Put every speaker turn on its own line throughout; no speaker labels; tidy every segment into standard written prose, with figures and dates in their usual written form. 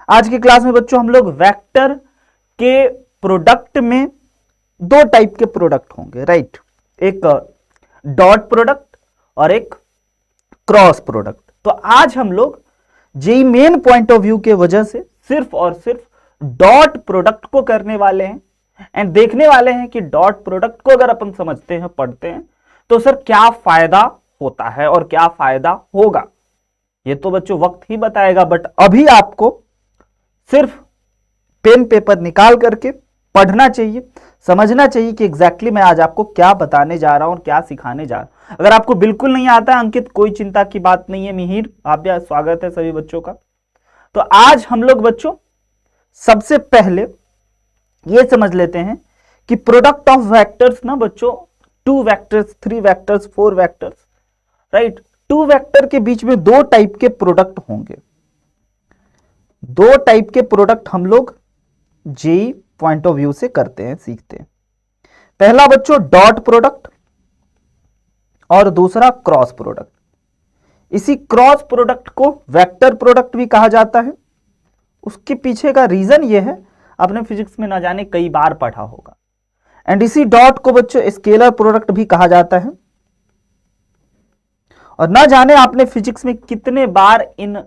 आज की क्लास में बच्चों हम लोग वेक्टर के प्रोडक्ट में दो टाइप के प्रोडक्ट होंगे, राइट। एक डॉट प्रोडक्ट और एक क्रॉस प्रोडक्ट। तो आज हम लोग JEE main point of view के वजह से सिर्फ और सिर्फ डॉट प्रोडक्ट को करने वाले हैं एंड देखने वाले हैं कि डॉट प्रोडक्ट को अगर अपन समझते हैं, पढ़ते हैं, तो सर क्या फायदा होता है और क्या फायदा होगा, ये तो बच्चों वक्त ही बताएगा। बट अभी आपको सिर्फ पेन पेपर निकाल करके पढ़ना चाहिए, समझना चाहिए कि एग्जैक्टली मैं आज आपको क्या बताने जा रहा हूं और क्या सिखाने जा रहा हूं। अगर आपको बिल्कुल नहीं आता है अंकित, कोई चिंता की बात नहीं है। मिहिर, आप भी स्वागत है सभी बच्चों का। तो आज हम लोग बच्चों सबसे पहले ये समझ लेते हैं कि प्रोडक्ट ऑफ वेक्टर्स ना बच्चों, 2 vectors, 3 vectors, 4 vectors, right. 2 vector के बीच में 2 टाइप के प्रोडक्ट होंगे। 2 टाइप के प्रोडक्ट हम लोग जेई पॉइंट ऑफ व्यू से करते हैं, सीखते हैं। पहला बच्चों डॉट प्रोडक्ट और दूसरा क्रॉस प्रोडक्ट। इसी क्रॉस प्रोडक्ट को वेक्टर प्रोडक्ट भी कहा जाता है। उसके पीछे का रीजन यह है, आपने फिजिक्स में ना जाने कई बार पढ़ा होगा। एंड इसी डॉट को बच्चों स्केलर प्रोडक्ट भी कहा जाता है। और ना जाने आपने फिजिक्स में कितने बार इन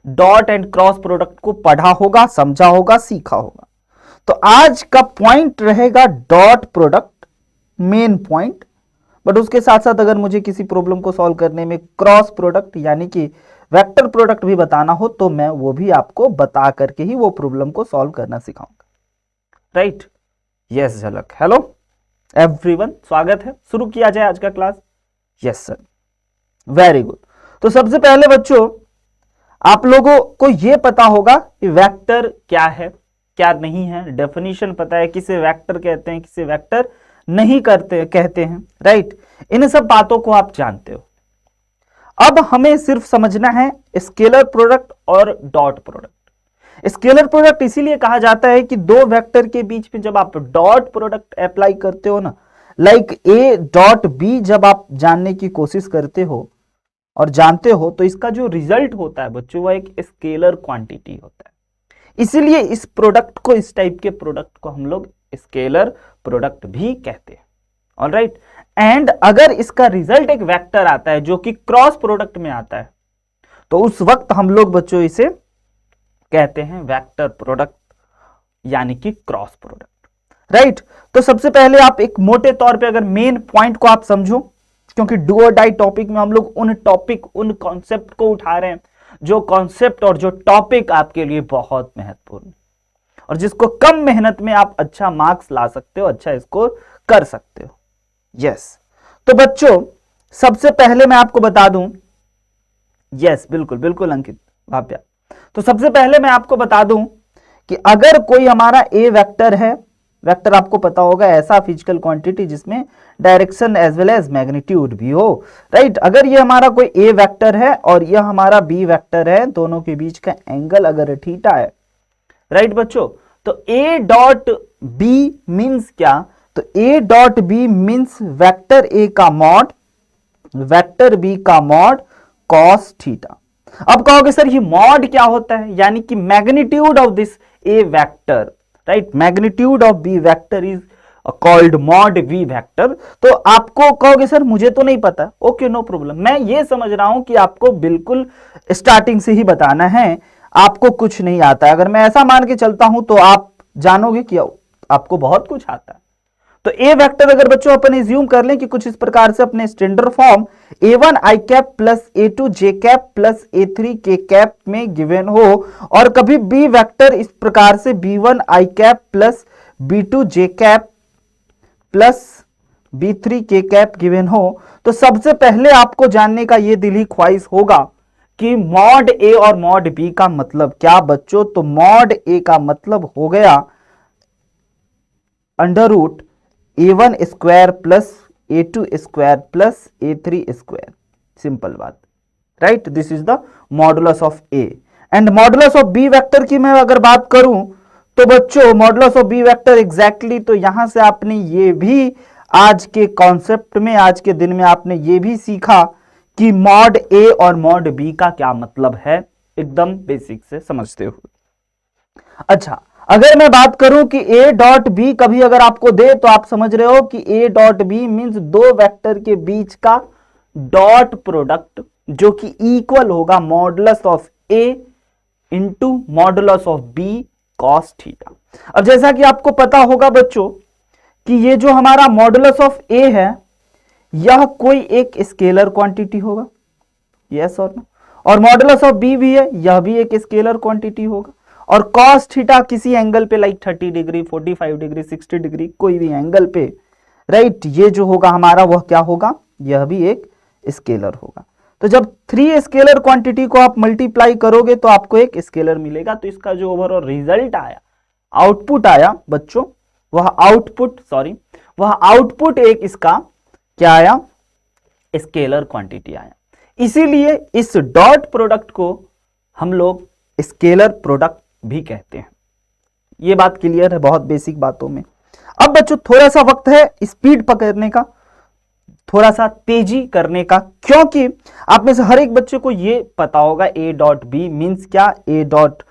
डॉट एंड क्रॉस प्रोडक्ट को पढ़ा होगा, समझा होगा, सीखा होगा। तो आज का पॉइंट रहेगा dot product, main point. But उसके साथ साथ अगर मुझे किसी प्रॉब्लम को सॉल्व करने में क्रॉस प्रोडक्ट यानी कि वेक्टर प्रोडक्ट भी बताना हो तो मैं वो भी आपको बता करके ही वो प्रॉब्लम को सॉल्व करना सिखाऊंगा, राइट। यस झलक, हेलो एवरीवन, स्वागत है। शुरू किया जाए आज का class. Yes sir, very good. तो सबसे पहले बच्चों आप लोगों को यह पता होगा कि वेक्टर क्या है, क्या नहीं है। डेफिनेशन पता है, किसे वेक्टर कहते हैं, किसे वेक्टर नहीं कहते हैं, राइट। इन सब बातों को आप जानते हो। अब हमें सिर्फ समझना है स्केलर प्रोडक्ट और डॉट प्रोडक्ट। स्केलर प्रोडक्ट इसीलिए कहा जाता है कि 2 वेक्टर के बीच में जब आप डॉट प्रोडक्ट अप्लाई करते हो ना, लाइक ए डॉट बी, जब आप जानने की कोशिश करते हो और जानते हो तो इसका जो रिजल्ट होता है बच्चों वह एक स्केलर क्वांटिटी होता है। इसीलिए इस प्रोडक्ट को, इस टाइप के प्रोडक्ट को हम लोग स्केलर प्रोडक्ट भी कहते हैं, ऑलराइट। एंड अगर इसका रिजल्ट एक वेक्टर आता है जो कि क्रॉस प्रोडक्ट में आता है तो उस वक्त हम लोग बच्चों इसे कहते हैं वेक्टर प्रोडक्ट यानी कि क्रॉस प्रोडक्ट, राइट। तो सबसे पहले आप एक मोटे तौर पे अगर मेन पॉइंट को आप समझो, क्योंकि डू और डाई टॉपिक में हम लोग उन टॉपिक, उन कॉन्सेप्ट को उठा रहे हैं जो कॉन्सेप्ट और जो टॉपिक आपके लिए बहुत महत्वपूर्ण है और जिसको कम मेहनत में आप अच्छा मार्क्स ला सकते हो, अच्छा स्कोर कर सकते हो। यस, तो बच्चों सबसे पहले मैं आपको बता दूं, यस बिल्कुल बिल्कुल अंकित भाप्या, तो सबसे पहले मैं आपको बता दूं कि अगर कोई हमारा ए वेक्टर है, वेक्टर आपको पता होगा ऐसा फिजिकल क्वांटिटी जिसमें direction as well as magnitude भी हो, राइट। अगर ये हमारा कोई ए वेक्टर है और यह हमारा बी वेक्टर है, दोनों के बीच का एंगल अगर थीटा है, राइट बच्चों, तो ए डॉट बी मीन्स क्या, तो A dot B means vector A का मॉड, वेक्टर बी का मॉड कॉस थीटा। अब कहोगे सर ये मॉड क्या होता है, यानी कि magnitude of this A vector, right, magnitude of B vector is called mod B vector. तो आपको कहोगे सर मुझे तो नहीं पता, ओके नो प्रॉब्लम, मैं ये समझ रहा हूं कि आपको बिल्कुल स्टार्टिंग से ही बताना है, आपको कुछ नहीं आता है। अगर मैं ऐसा मान के चलता हूं तो आप जानोगे कि आपको बहुत कुछ आता है। तो ए वेक्टर अगर बच्चों अपन एज्यूम कर लें कि कुछ इस प्रकार से अपने standard form a1 i cap plus a2 j cap plus a3 k cap में गिवन हो, और कभी बी वेक्टर इस प्रकार से b1 i cap plus b2 j cap plus b3 k cap given हो, तो सबसे पहले आपको जानने का यह दिली ख्वाहिश होगा कि मॉड ए और मॉड बी का मतलब क्या बच्चों। तो मॉड ए का मतलब हो गया under root a1 square plus a2 square plus a3 square, simple बात, right. This is the modulus of A. And modulus of B vector की मैं अगर बात करूं तो बच्चों modulus of B vector exactly, तो यहां से आपने ये भी आज के कॉन्सेप्ट में, आज के दिन में आपने ये भी सीखा कि मॉड ए और मॉड बी का क्या मतलब है, एकदम बेसिक से समझते हुए, अच्छा, अगर मैं बात करूं कि ए डॉट बी कभी अगर आपको दे तो आप समझ रहे हो कि ए डॉट बी मीन्स दो वेक्टर के बीच का डॉट प्रोडक्ट जो कि इक्वल होगा modulus of A into modulus of B cos theta. अब जैसा कि आपको पता होगा बच्चों कि ये जो हमारा मॉडुलस ऑफ ए है यह कोई एक स्केलर क्वांटिटी होगा, यस और नो, और मॉडुलस ऑफ बी भी है, यह भी एक स्केलर क्वांटिटी होगा, और कॉस थीटा किसी एंगल पे लाइक 30 डिग्री 45 डिग्री 60 डिग्री कोई भी एंगल पे, राइट, ये जो होगा हमारा वह क्या होगा, यह भी एक स्केलर होगा। तो जब 3 स्केलर क्वांटिटी को आप मल्टीप्लाई करोगे तो आपको एक स्केलर मिलेगा। तो इसका जो ओवरऑल रिजल्ट आया, आउटपुट आया बच्चों, वह आउटपुट एक इसका क्या आया, स्केलर क्वांटिटी आया। इसीलिए इस डॉट प्रोडक्ट को हम लोग स्केलर प्रोडक्ट भी कहते हैं। यह बात क्लियर है बहुत बेसिक बातों में। अब बच्चों थोड़ा सा वक्त है स्पीड पकड़ने का, थोड़ा सा तेजी करने का, क्योंकि आप में से हर एक बच्चे को यह पता होगा ए डॉट बी मीन्स क्या, A dot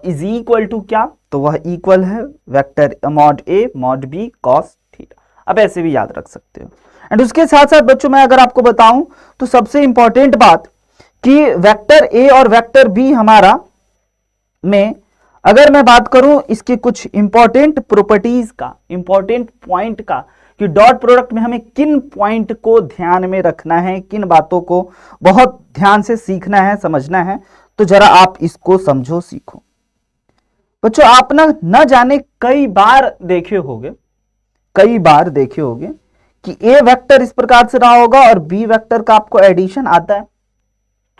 is equal to क्या, तो वह इक्वल है vector mod A mod B cos theta. अब ऐसे भी याद रख सकते हो। एंड उसके साथ साथ बच्चों मैं अगर आपको बताऊं तो सबसे इंपॉर्टेंट बात कि वेक्टर ए और वेक्टर बी हमारा में अगर मैं बात करूं इसके कुछ इंपॉर्टेंट प्रॉपर्टीज का, इंपॉर्टेंट पॉइंट का, कि डॉट प्रोडक्ट में हमें किन पॉइंट को ध्यान में रखना है, किन बातों को बहुत ध्यान से सीखना है, समझना है, तो जरा आप इसको समझो, सीखो। बच्चों आप न जाने कई बार देखे होगे कि ए वेक्टर इस प्रकार से रहा होगा और बी वेक्टर का आपको एडिशन आता है,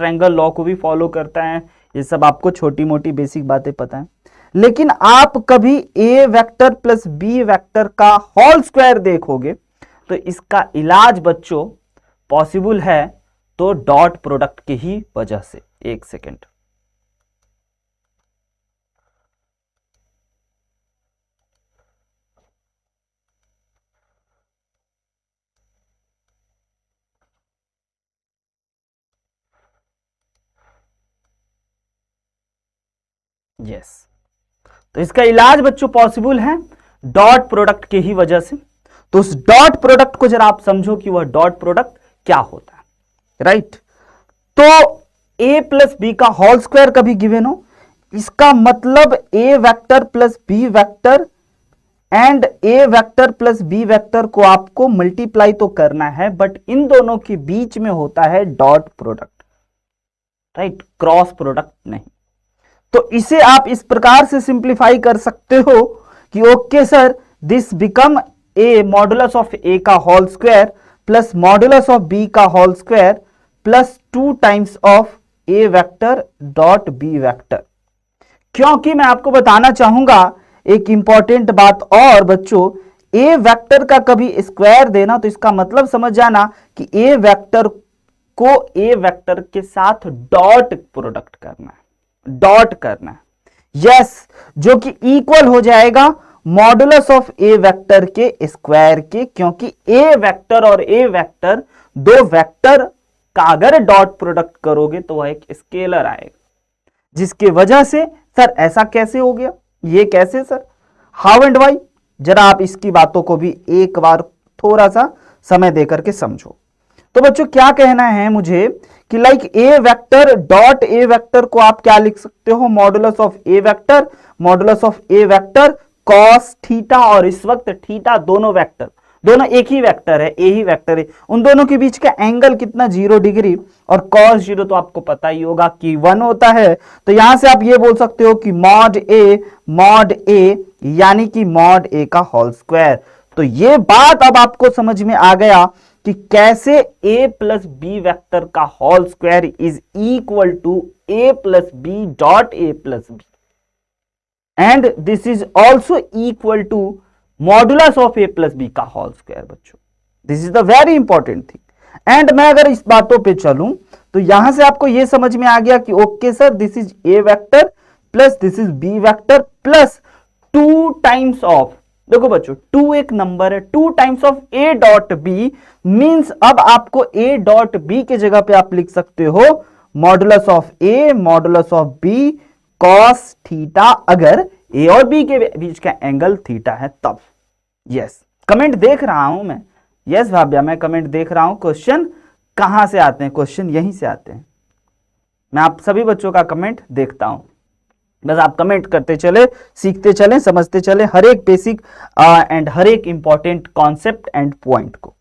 ट्रायंगल लॉ को भी फॉलो करता है, ये सब आपको छोटी मोटी बेसिक बातें पता है। लेकिन आप कभी A vector plus B vector का होल स्क्वायर देखोगे तो इसका इलाज बच्चों पॉसिबल है तो डॉट प्रोडक्ट की ही वजह से। एक सेकेंड, यस, तो इसका इलाज बच्चों पॉसिबल है डॉट प्रोडक्ट के ही वजह से। तो उस डॉट प्रोडक्ट को जरा आप समझो कि वह डॉट प्रोडक्ट क्या होता है, राइट। तो ए प्लस बी का होल स्क्वायर कभी गिवन हो, इसका मतलब A vector plus B vector and A vector plus B vector को आपको मल्टीप्लाई तो करना है, बट इन दोनों के बीच में होता है dot product, right, cross product नहीं। तो इसे आप इस प्रकार से सिंप्लीफाई कर सकते हो कि okay sir, this become A modulus of A का whole square plus modulus of B का whole square plus 2 times of A vector dot B vector. क्योंकि मैं आपको बताना चाहूंगा एक इंपॉर्टेंट बात और बच्चों, ए वेक्टर का कभी स्क्वायर देना तो इसका मतलब समझ जाना कि ए वेक्टर को ए वेक्टर के साथ डॉट प्रोडक्ट करना है, डॉट करना है, यस, जो कि इक्वल हो जाएगा मॉडुलस ऑफ ए वेक्टर के स्क्वायर के, क्योंकि ए वेक्टर और ए वेक्टर दो वेक्टर का अगर डॉट प्रोडक्ट करोगे तो वह एक स्केलर आएगा, जिसकी वजह से सर ऐसा कैसे हो गया, ये कैसे सर, हाउ एंड वाई, जरा आप इसकी बातों को भी एक बार थोड़ा सा समय देकर के समझो। तो बच्चों क्या कहना है मुझे कि like a vector dot A vector को आप क्या लिख सकते हो, modulus of A vector modulus of A vector cos theta, और इस वक्त थीटा दोनों वेक्टर, दोनों एक ही वेक्टर है, ए ही वेक्टर है, उन दोनों के बीच का एंगल कितना 0 डिग्री, और कॉस 0 तो आपको पता ही होगा कि 1 होता है। तो यहां से आप ये बोल सकते हो कि मॉड ए यानी कि मॉड ए का होल स्क्वायर। तो ये बात अब आपको समझ में आ गया कि कैसे a प्लस बी वेक्टर का whole square is equal to a plus B dot A plus B, and this is also equal to modulus of A plus B का होल स्क्वायर। बच्चों this is the very important thing. And मैं अगर इस बातों पे चलूं तो यहां से आपको यह समझ में आ गया कि okay sir, this is A vector plus this is B vector plus 2 times of, देखो बच्चों 2 एक नंबर है, 2 times of A dot B means अब आपको ए डॉट बी के जगह पे आप लिख सकते हो modulus of A modulus of B cos theta अगर ए और बी के बीच का एंगल थीटा है तब। यस, कमेंट देख रहा हूं मैं। यस भाभ्या, मैं कमेंट देख रहा हूं। क्वेश्चन कहां से आते हैं? क्वेश्चन यहीं से आते हैं। मैं आप सभी बच्चों का कमेंट देखता हूं, बस आप कमेंट करते चले, सीखते चले, समझते चले हर एक बेसिक एंड हर एक इंपॉर्टेंट कॉन्सेप्ट एंड पॉइंट को।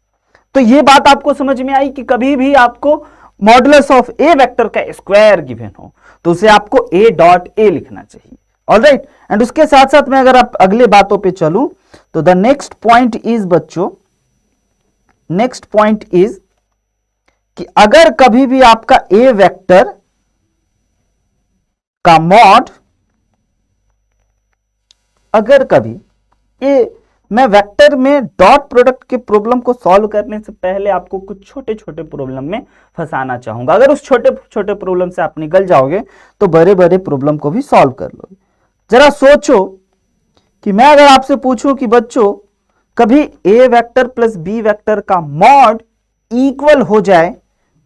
तो ये बात आपको समझ में आई कि कभी भी आपको मॉडुलस ऑफ ए वेक्टर का स्क्वायर गिवन हो तो उसे आपको ए डॉट ए लिखना चाहिए। ऑलराइट, एंड उसके साथ साथ में अगर आप अगले बातों पे चलूं तो द नेक्स्ट पॉइंट इज बच्चों, नेक्स्ट पॉइंट इज कि अगर कभी भी आपका ए वेक्टर का मॉड, अगर कभी मैं वेक्टर में डॉट प्रोडक्ट के प्रॉब्लम को सॉल्व करने से पहले आपको कुछ छोटे छोटे प्रॉब्लम में फंसाना चाहूंगा। अगर उस छोटे छोटे प्रॉब्लम से आप निकल जाओगे तो बड़े बड़े प्रॉब्लम को भी सॉल्व कर लोगे। जरा सोचो कि मैं अगर आपसे पूछूं कि बच्चों कभी A vector plus B vector का मॉड इक्वल हो जाए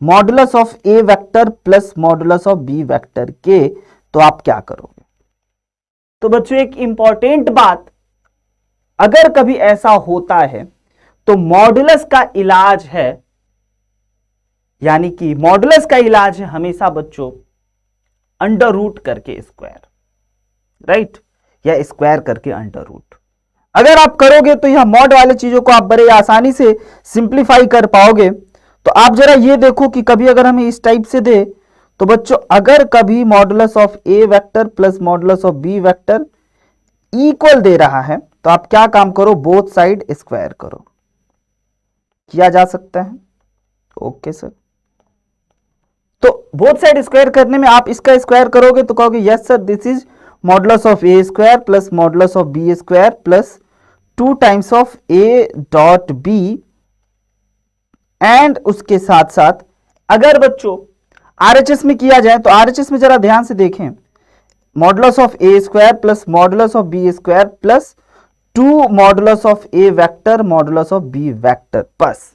modulus of A vector plus modulus of B vector के, तो आप क्या करोगे? तो बच्चों एक इंपॉर्टेंट बात, अगर कभी ऐसा होता है तो मॉडुलस का इलाज है, यानी कि मॉडुलस का इलाज है हमेशा बच्चों अंडर रूट करके स्क्वायर, राइट, या स्क्वायर करके अंडर रूट। अगर आप करोगे तो यह मॉड वाले चीजों को आप बड़े आसानी से सिंप्लीफाई कर पाओगे। तो आप जरा ये देखो कि कभी अगर हमें इस टाइप से दे तो बच्चों अगर कभी modulus of A vector plus modulus of B vector equal दे रहा है तो आप क्या काम करो, बोथ साइड स्क्वायर करो। किया जा सकता है? Okay sir. तो बोथ साइड स्क्वायर करने में आप इसका स्क्वायर करोगे तो कहोगे yes sir this is modulus of A square plus modulus of B square plus 2 times of A dot B. And उसके साथ साथ अगर बच्चों आरएचएस में किया जाए तो आरएचएस में जरा ध्यान से देखें, modulus of A square plus modulus of B square plus 2 modulus of A vector modulus of B vector. बस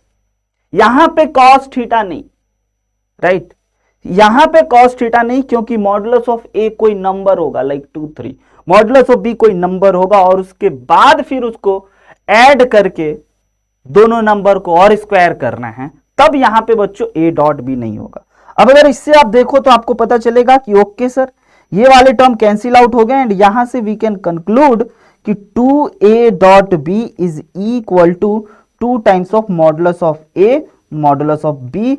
यहां पे कॉस थीटा नहीं, राइट, यहां पे कॉस थीटा नहीं, क्योंकि मॉडुलस ऑफ ए कोई नंबर होगा लाइक 2 3, मॉडुलस ऑफ बी कोई नंबर होगा और उसके बाद फिर उसको ऐड करके दोनों नंबर को और स्क्वायर करना है, तब यहां पे बच्चों ए डॉट बी नहीं होगा। अब अगर इससे आप देखो तो आपको पता चलेगा कि ओके सर ये वाले टर्म कैंसिल आउट हो गए एंड यहां से वी कैन कंक्लूड कि 2a dot B is equal to 2 times of modulus of A modulus of B.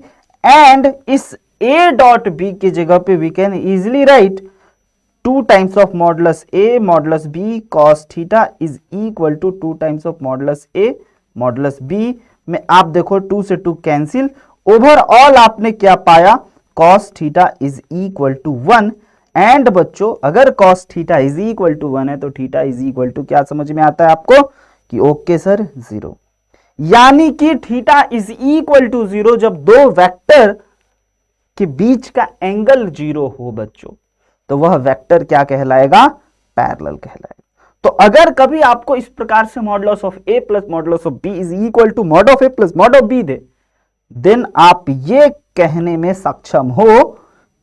And इस a डॉट बी की जगह पे we can easily write 2 times of modulus A modulus B cos theta is equal to 2 times of modulus A modulus B में आप देखो 2 से 2 cancel, overall आपने क्या पाया, cos theta is equal to 1। And बच्चों अगर cos theta is equal to 1 है तो थीटा इज इक्वल टू क्या समझ में आता है आपको कि ओके सर 0, यानी कि थीटा इज इक्वल टू 0 जब दो वेक्टर के बीच का एंगल 0 हो बच्चों, तो वह वेक्टर क्या कहलाएगा, पैरेलल कहलाएगा। तो अगर कभी आपको इस प्रकार से modulus of A plus modulus of B is equal to mod of A plus mod of B दे, देन आप ये कहने में सक्षम हो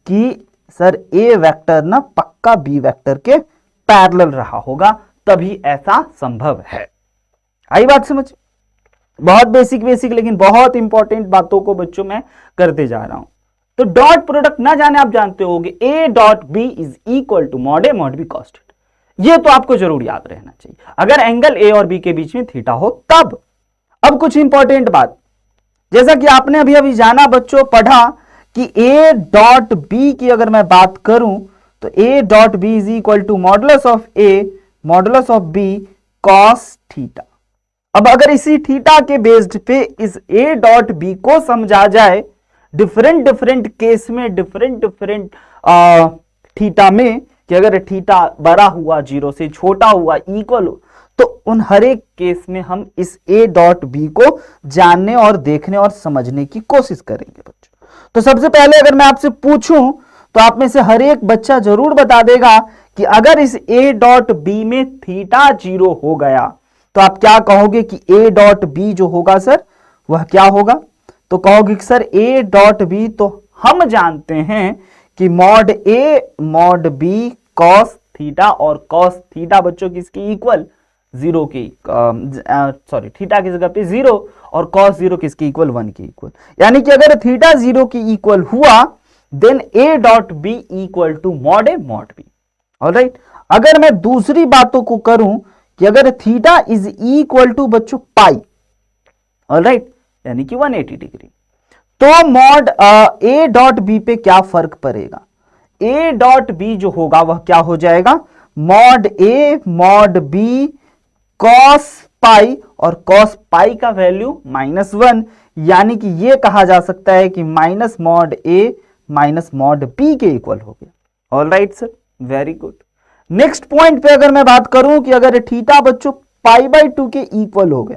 कि सर ए वेक्टर ना पक्का बी वेक्टर के पैरेलल रहा होगा, तभी ऐसा संभव है। आई बात समझ? बहुत बेसिक लेकिन बहुत इंपॉर्टेंट बातों को बच्चों मैं करते जा रहा हूं। तो डॉट प्रोडक्ट ना जाने आप जानते होगे A dot B is equal to mod A mod B cos theta, ये तो आपको जरूर याद रहना चाहिए अगर एंगल ए और बी के बीच में थीटा हो तब। अब कुछ इंपॉर्टेंट बात, जैसा कि आपने अभी जाना बच्चों, पढ़ा कि a डॉट बी की अगर मैं बात करूं तो a dot B is equal to modulus of a modulus of b cos theta. अब अगर इसी थीटा के बेस्ड पे इस a डॉट b को समझा जाए डिफरेंट केस में डिफरेंट थीटा में, कि अगर थीटा बड़ा हुआ 0 से, छोटा हुआ इक्वल हो, तो उन हर एक केस में हम इस a डॉट बी को जानने और देखने और समझने की कोशिश करेंगे बच्चों। तो सबसे पहले अगर मैं आपसे पूछूं तो आप में से हर एक बच्चा जरूर बता देगा कि अगर इस a डॉट बी में थीटा 0 हो गया तो आप क्या कहोगे कि a डॉट बी जो होगा सर वह क्या होगा, तो कहोगे कि सर a डॉट बी तो हम जानते हैं कि mod a mod b cos theta, और कॉस थीटा बच्चों किसके इक्वल, जीरो की, सॉरी थीटा की जगह पे जीरो और कॉस जीरो किसके इक्वल, 1 के इक्वल। यानी कि अगर थीटा जीरो की इक्वल हुआ then A dot B equal to mod A mod B. Alright, अगर मैं दूसरी बातों को करूं कि अगर थीटा इज इक्वल टू बच्चों पाई, ऑलराइट, यानी कि 180 डिग्री, तो मॉड ए डॉट बी पे क्या फर्क पड़ेगा, ए डॉट बी जो होगा वह क्या हो जाएगा, mod A mod B cos pi, और कॉस पाई का वैल्यू -1, यानी कि यह कहा जा सकता है कि माइनस मॉड ए माइनस मॉड बी के इक्वल हो गया। Alright sir, very good. Next point पे अगर मैं बात करूं कि अगर थीटा बच्चों π/2 के इक्वल हो गया,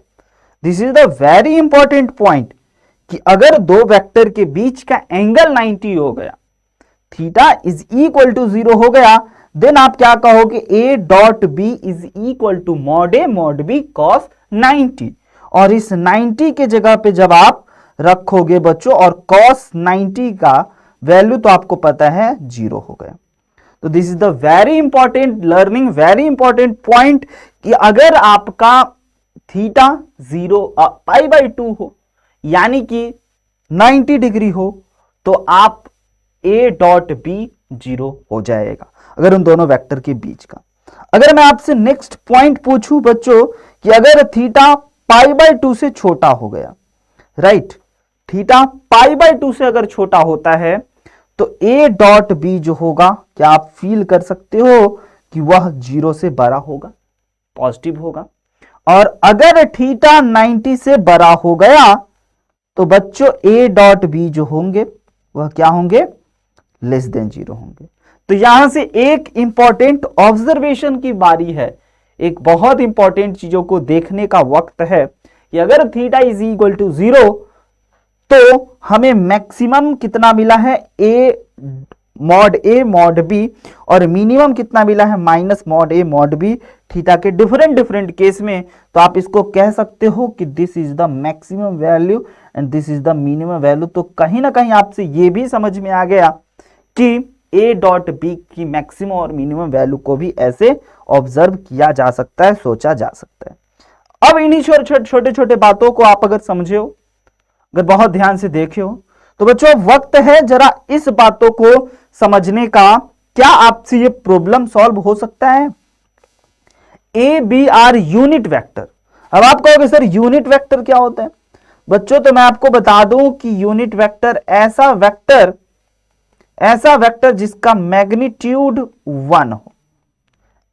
this is the very important point कि अगर दो वेक्टर के बीच का एंगल 90 हो गया, थीटा इज इक्वल टू 0 हो गया, देन आप क्या कहोगे, A dot B is equal to mod A mod B cos 90, और इस 90 के जगह पे जब आप रखोगे बच्चों और कॉस 90 का वैल्यू तो आपको पता है 0 हो गया। तो this is the very important learning, very important point कि अगर आपका थीटा 0 π/2 हो यानी कि 90 डिग्री हो, तो आप ए डॉट बी 0 हो जाएगा अगर उन दोनों वेक्टर के बीच का। अगर मैं आपसे नेक्स्ट पॉइंट पूछूं बच्चों कि अगर थीटा π/2 से छोटा हो गया, राइट, थीटा π/2 से अगर छोटा होता है तो ए डॉट बी जो होगा, क्या आप फील कर सकते हो कि वह 0 से बड़ा होगा, पॉजिटिव होगा। और अगर थीटा 90 से बड़ा हो गया तो बच्चों ए डॉट बी जो होंगे वह क्या होंगे, लेस देन 0 होंगे। तो यहां से एक इंपॉर्टेंट ऑब्जर्वेशन की बारी है, एक बहुत इंपॉर्टेंट चीजों को देखने का वक्त है कि अगर थीटा इज इक्वल टू 0 तो हमें मैक्सिमम कितना मिला है, ए मॉड बी, और मिनिमम कितना मिला है, minus mod A mod B theta के डिफरेंट केस में। तो आप इसको कह सकते हो कि this is the maximum value and this is the minimum value. तो कहीं ना कहीं आपसे ये भी समझ में आ गया कि ए डॉट बी की मैक्सिमम और मिनिमम वैल्यू को भी ऐसे ऑब्जर्व किया जा सकता है, सोचा जा सकता है। अब इन्हीं छोटे छोटे बातों को आप अगर समझे हो, अगर बहुत ध्यान से देखे हो, तो बच्चों वक्त है जरा इस बातों को समझने का। क्या आपसे ये प्रॉब्लम सॉल्व हो सकता है, A B are unit vector. अब आप कहोगे सर यूनिट वेक्टर क्या होता है, बच्चों तो मैं आपको बता दूं कि यूनिट वेक्टर ऐसा वेक्टर जिसका मैग्नीट्यूड 1 हो,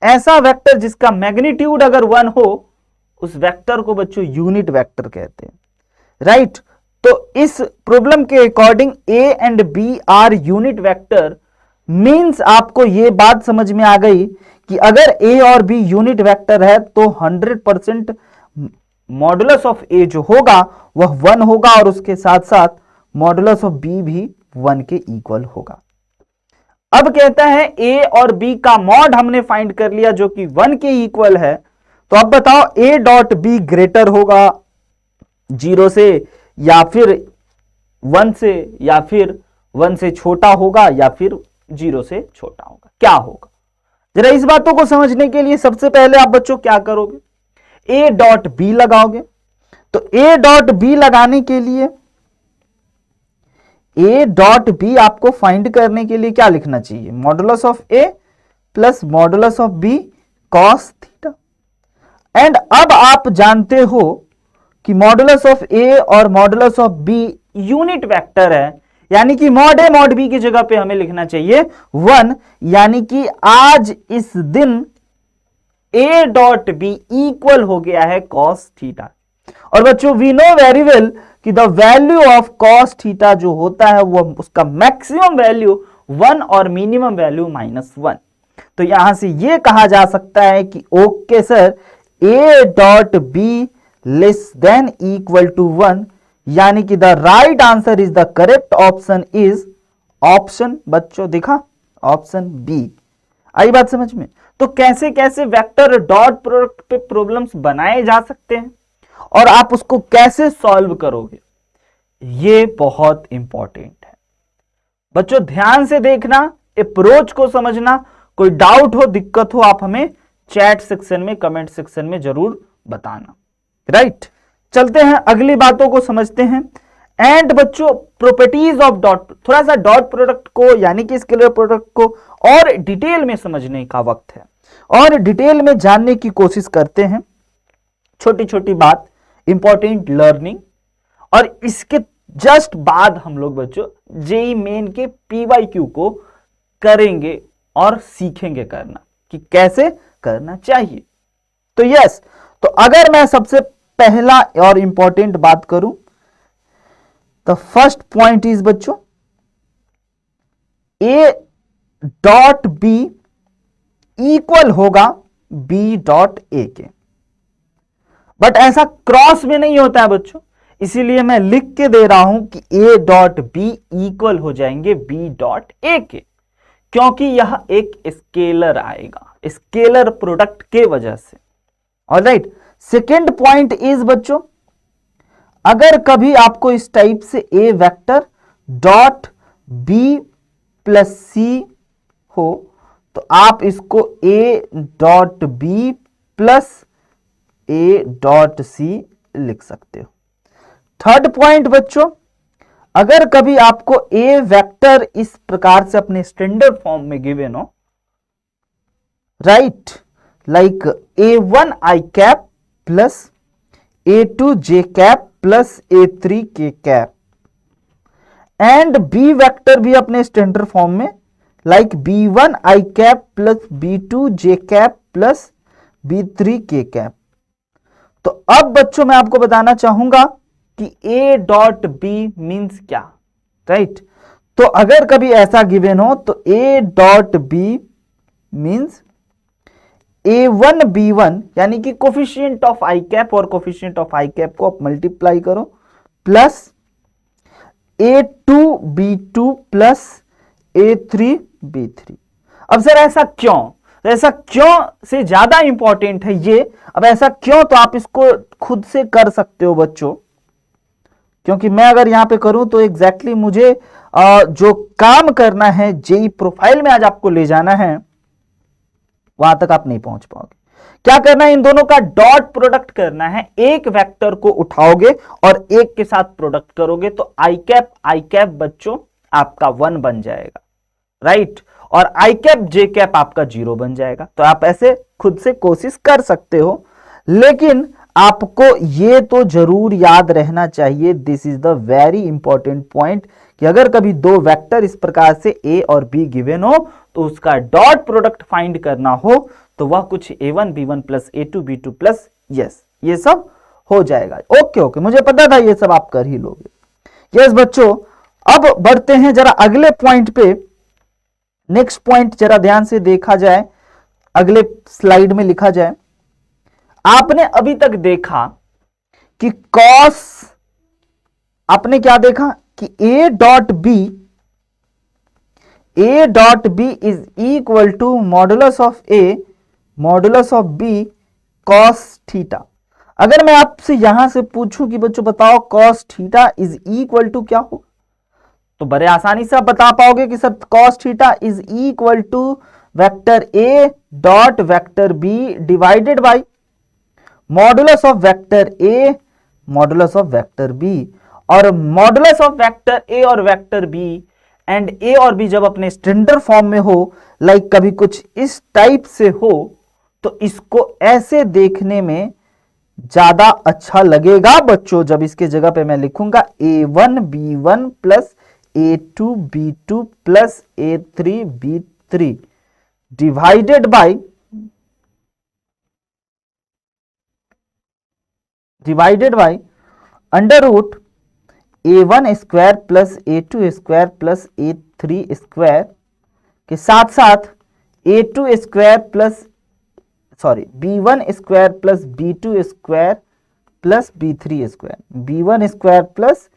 ऐसा वेक्टर जिसका मैग्नीट्यूड अगर 1 हो, उस वेक्टर को बच्चों यूनिट वेक्टर कहते हैं, राइट। तो इस प्रॉब्लम के according A and B are unit vector means आपको यह बात समझ में आ गई कि अगर ए और बी यूनिट वेक्टर है तो 100% मॉडुलस ऑफ ए जो होगा वह 1 होगा, और उसके साथ साथ मॉडुलस ऑफ बी भी 1 के इक्वल होगा। अब कहता है ए और बी का मॉड हमने फाइंड कर लिया जो कि 1 के इक्वल है। तो अब बताओ ए डॉट बी ग्रेटर होगा 0 से या फिर 1 से, या फिर 1 से छोटा होगा या फिर 0 से छोटा होगा, क्या होगा? जरा इस बातों को समझने के लिए सबसे पहले आप बच्चों क्या करोगे, ए डॉट बी लगाओगे। तो ए डॉट बी लगाने के लिए ए डॉट बी आपको फाइंड करने के लिए क्या लिखना चाहिए, modulus of A plus modulus of B cos theta. And अब आप जानते हो कि मॉडुलस ऑफ ए और modulus of B unit vector है, यानी कि मॉड ए मॉड बी की जगह पे हमें लिखना चाहिए 1, यानी कि आज इस दिन ए डॉट बी इक्वल हो गया है कॉस थीटा। और बच्चों वी नो वेरी वेल कि the value of cos theta जो होता है वह उसका मैक्सिमम वैल्यू 1 और मिनिमम वैल्यू -1। तो यहां से यह कहा जा सकता है कि okay sir A dot B less than equal to 1, यानी कि the right answer is the correct option is option, बच्चों दिखा ऑप्शन बी। आई बात समझ में? तो कैसे कैसे वेक्टर डॉट प्रोडक्ट पे प्रॉब्लम्स बनाए जा सकते हैं और आप उसको कैसे सॉल्व करोगे, ये बहुत इंपॉर्टेंट है। बच्चों ध्यान से देखना, अप्रोच को समझना, कोई डाउट हो, दिक्कत हो, आप हमें चैट सेक्शन में, कमेंट सेक्शन में जरूर बताना। राइट, चलते हैं अगली बातों को समझते हैं। एंड बच्चों, प्रॉपर्टीज ऑफ डॉट, थोड़ा सा डॉट प्रोडक्ट को यानी कि स्केलर प्रोडक्ट को और डिटेल में समझने का वक्त है और डिटेल में जानने की कोशिश करते हैं। छोटी छोटी बात, इंपॉर्टेंट लर्निंग, और इसके जस्ट बाद हम लोग बच्चों जेई मेन के पीवाईक्यू को करेंगे और सीखेंगे करना कि कैसे करना चाहिए। तो यस, तो अगर मैं सबसे पहला और इंपॉर्टेंट बात करूं, द फर्स्ट पॉइंट इज बच्चों ए डॉट बी इक्वल होगा बी डॉट ए के। बट ऐसा क्रॉस में नहीं होता है बच्चों, इसीलिए मैं लिख के दे रहा हूं कि ए डॉट बी इक्वल हो जाएंगे बी डॉट ए के, क्योंकि यह एक स्केलर आएगा, स्केलर प्रोडक्ट के वजह से। ऑलराइट, सेकेंड पॉइंट इज बच्चों, अगर कभी आपको इस टाइप से A vector dot B plus C हो तो आप इसको A dot B plus A dot C लिख सकते हो। थर्ड पॉइंट बच्चों, अगर कभी आपको ए वेक्टर इस प्रकार से अपने स्टैंडर्ड फॉर्म में गिवन हो, right, like A1 I cap plus A2 J cap plus A3 K cap, and B vector भी अपने स्टैंडर्ड फॉर्म में like B1 I cap plus B2 J cap plus B3 K cap. तो अब बच्चों मैं आपको बताना चाहूंगा कि A डॉट बी मीन्स क्या, राइट। तो अगर कभी ऐसा गिवन हो तो A dot B means A1 B1 यानी कि कोफिशिएंट ऑफ आई कैप और कोफिशिएंट ऑफ आई कैप को आप मल्टीप्लाई करो plus A2 B2 plus A3 B3। अब सर ऐसा क्यों, तो ऐसा क्यों से ज्यादा इंपॉर्टेंट है ये। अब ऐसा क्यों, तो आप इसको खुद से कर सकते हो बच्चों, क्योंकि मैं अगर यहां पे करूं तो एग्जैक्टली मुझे जो काम करना है जेई प्रोफाइल में आज आपको ले जाना है वहां तक आप नहीं पहुंच पाओगे। क्या करना है, इन दोनों का डॉट प्रोडक्ट करना है। एक वेक्टर को उठाओगे और एक के साथ प्रोडक्ट करोगे तो आई कैप बच्चों आपका 1 बन जाएगा, राइट, और आई कैप जे कैप आपका 0 बन जाएगा। तो आप ऐसे खुद से कोशिश कर सकते हो, लेकिन आपको ये तो जरूर याद रहना चाहिए, this is the very important point, कि अगर कभी दो वेक्टर इस प्रकार से ए और बी गिवन हो तो उसका डॉट प्रोडक्ट फाइंड करना हो तो वह कुछ A1 B1 plus A2 B2 plus, yes, ये सब हो जाएगा। ओके, मुझे पता था ये सब आप कर ही लोगे। यस बच्चों, अब बढ़ते हैं जरा अगले पॉइंट पे। नेक्स्ट पॉइंट जरा ध्यान से देखा जाए, अगले स्लाइड में लिखा जाए। आपने अभी तक देखा कि कॉस, आपने क्या देखा कि A dot B is equal to modulus of A modulus of B cos theta. अगर मैं आपसे यहां से पूछूं कि बच्चों बताओ cos theta is equal to क्या होगा, तो बड़े आसानी से आप बता पाओगे कि sir cos theta is equal to vector A dot vector B divided by modulus of vector A modulus of vector B। और मॉडुलस ऑफ वेक्टर A और वेक्टर B एंड A और B जब अपने स्टैंडर्ड फॉर्म में हो, like कभी कुछ इस टाइप से हो, तो इसको ऐसे देखने में ज्यादा अच्छा लगेगा बच्चों। जब इसके जगह पे मैं लिखूंगा A1 B1 plus A2 B2 plus A3 B3 divided by under root A1 square plus A2 square plus A3 square के साथ साथ A2 square plus B1 square plus B2 square plus B3 square, B1 square plus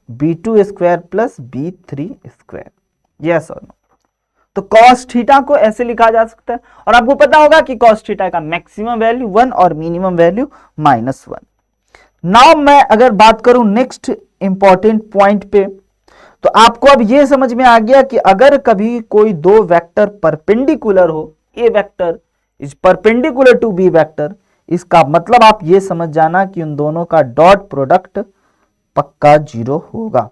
B2 square plus B3 square, yes और no. तो cos theta को ऐसे लिखा जा सकता है, और आपको पता होगा कि कॉस थीटा का मैक्सिमम वैल्यू 1 और मिनिमम वैल्यू -1। नाउ मैं अगर बात करूं नेक्स्ट इंपॉर्टेंट पॉइंट पे, तो आपको अब यह समझ में आ गया कि अगर कभी कोई दो वेक्टर परपेंडिकुलर हो A vector is perpendicular to B vector, इसका मतलब आप ये समझ जाना कि उन दोनों का डॉट प्रोडक्ट पक्का 0 होगा।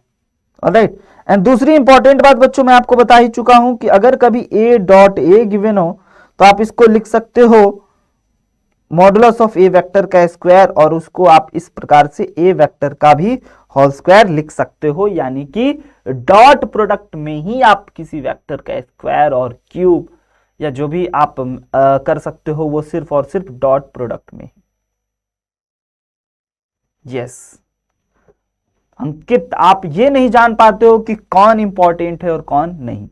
ऑलराइट, एंड दूसरी इंपॉर्टेंट बात बच्चों मैं आपको बता ही चुका हूं कि अगर कभी ए डॉट ए गिवन हो तो आप इसको लिख सकते हो मॉडुलस ऑफ ए वेक्टर का स्क्वायर, और उसको आप इस प्रकार से ए वेक्टर का भी होल स्क्वायर लिख सकते हो, यानी कि डॉट प्रोडक्ट में ही आप किसी वेक्टर का स्क्वायर और क्यूब या जो भी आप कर सकते हो वो सिर्फ और सिर्फ डॉट प्रोडक्ट में ही। यस अंकित, आप ये नहीं जान पाते हो कि कौन इंपॉर्टेंट है और कौन नहीं।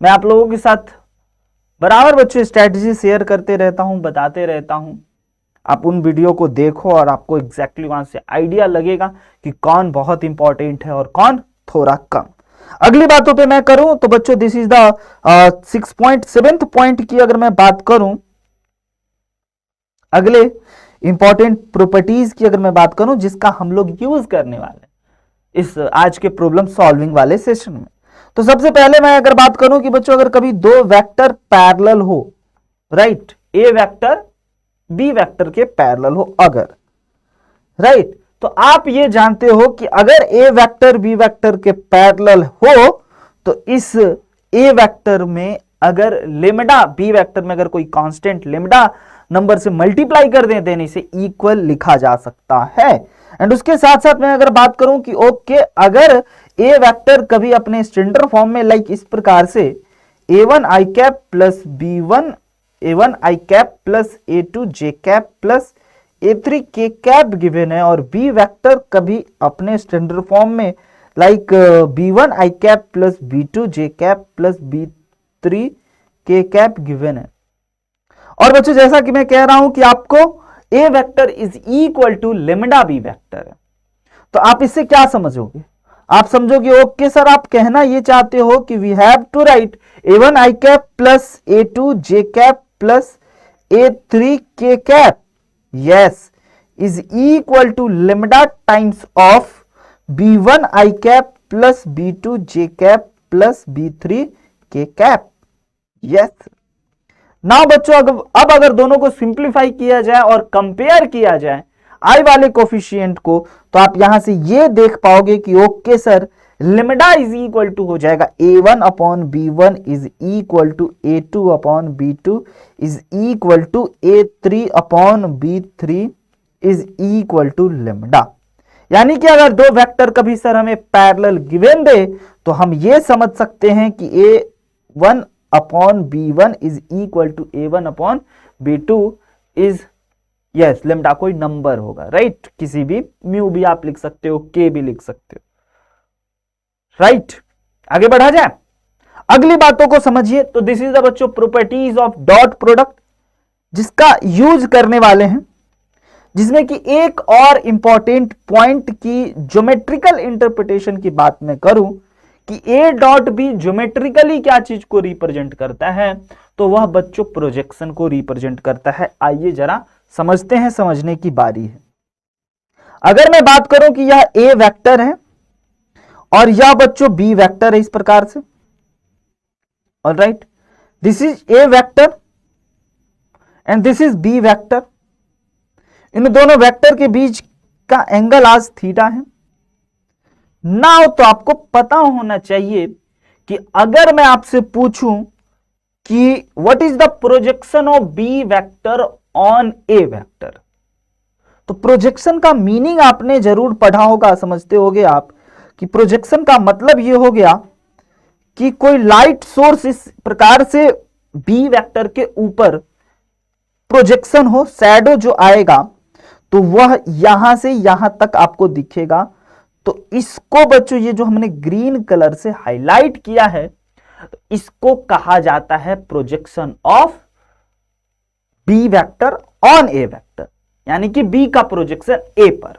मैं आप लोगों के साथ बराबर बच्चों स्ट्रेटजी शेयर करते रहता हूं, बताते रहता हूं। आप उन वीडियो को देखो और आपको एग्जैक्टली वहां से आइडिया लगेगा कि कौन बहुत इंपॉर्टेंट है और कौन थोड़ा कम। अगली बातों पे मैं करूं तो बच्चों दिस इज द 6.7 पॉइंट की अगर मैं बात करूं, अगले इंपॉर्टेंट प्रॉपर्टीज की अगर मैं बात करूं जिसका हम लोग यूज करने वाले इस आज के प्रॉब्लम सॉल्विंग वाले सेशन में। तो सबसे पहले मैं अगर बात करूं कि बच्चों अगर कभी दो वेक्टर पैरेलल हो, right, A vector B vector के पैरेलल हो अगर, राइट, तो आप ये जानते हो कि अगर ए वेक्टर बी वेक्टर के पैरेलल हो तो इस ए वेक्टर में अगर लेमडा बी वेक्टर में अगर कोई कांस्टेंट लेमडा नंबर से मल्टीप्लाई कर देने से इक्वल लिखा जा सकता है। एंड उसके साथ साथ मैं अगर बात करूं कि ओके अगर ए वेक्टर कभी अपने स्टैंडर्ड फॉर्म में लाइक इस प्रकार से a1 i cap plus b1 a1 i cap plus a2 j cap plus a3 k cap given है, और बी वेक्टर कभी अपने स्टैंडर्ड फॉर्म में like b1 i cap plus b2 j cap plus b3 k cap given है। और बच्चों जैसा कि मैं कह रहा हूं कि आपको A vector is equal to lambda B vector है, तो आप इससे क्या समझोगे? आप समझोगे ओके सर आप कहना ये चाहते हो कि we have to write a1 i cap plus a2 j cap plus a3 k cap, yes, is equal to lambda times of b1 i cap plus b2 j cap plus b3 k cap. Yes, now बच्चों अब अगर दोनों को simplify किया जाए और compare किया जाए आई वाले कोफिशिएंट को, तो आप यहां से ये देख पाओगे कि okay sir lambda is equal to हो जाएगा a1 upon b1 is equal to a2 upon b2 is equal to a3 upon b3 is equal to lambda. यानी कि अगर दो वेक्टर कभी सर हमें पैरेलल गिवन दे तो हम ये समझ सकते हैं कि a1 upon b1 is equal to a1 upon b2 is yes lambda कोई नंबर होगा, राइट, किसी भी म्यू भी आप लिख सकते हो, के भी लिख सकते हो, राइट। आगे बढ़ा जाए, अगली बातों को समझिए। तो दिस इज द बच्चों प्रॉपर्टीज ऑफ डॉट प्रोडक्ट जिसका यूज करने वाले हैं, जिसमें कि एक और इंपॉर्टेंट पॉइंट की ज्योमेट्रिकल इंटरप्रिटेशन की बात मैं करूं कि ए डॉट बी ज्योमेट्रिकली क्या चीज को रिप्रेजेंट करता है, तो वह बच्चों प्रोजेक्शन को रिप्रेजेंट करता है। आइए जरा समझते हैं, समझने की बारी है। अगर मैं बात करूं कि यह ए वेक्टर है और यह बच्चों बी वेक्टर है इस प्रकार से, alright, this is A vector and this is B vector. इन दोनों वेक्टर के बीच का एंगल आज थीटा है। नाउ तो आपको पता होना चाहिए कि अगर मैं आपसे पूछूं कि what is the projection of B vector on A vector, तो प्रोजेक्शन का मीनिंग आपने जरूर पढ़ा होगा, समझते होगे आप कि प्रोजेक्शन का मतलब यह हो गया कि कोई लाइट सोर्स इस प्रकार से बी वेक्टर के ऊपर प्रोजेक्शन हो, शैडो जो आएगा तो वह यहां से यहां तक आपको दिखेगा। तो इसको बच्चों ये जो हमने ग्रीन कलर से हाईलाइट किया है, तो इसको कहा जाता है projection of B vector on A vector, यानी कि बी का प्रोजेक्शन ए पर,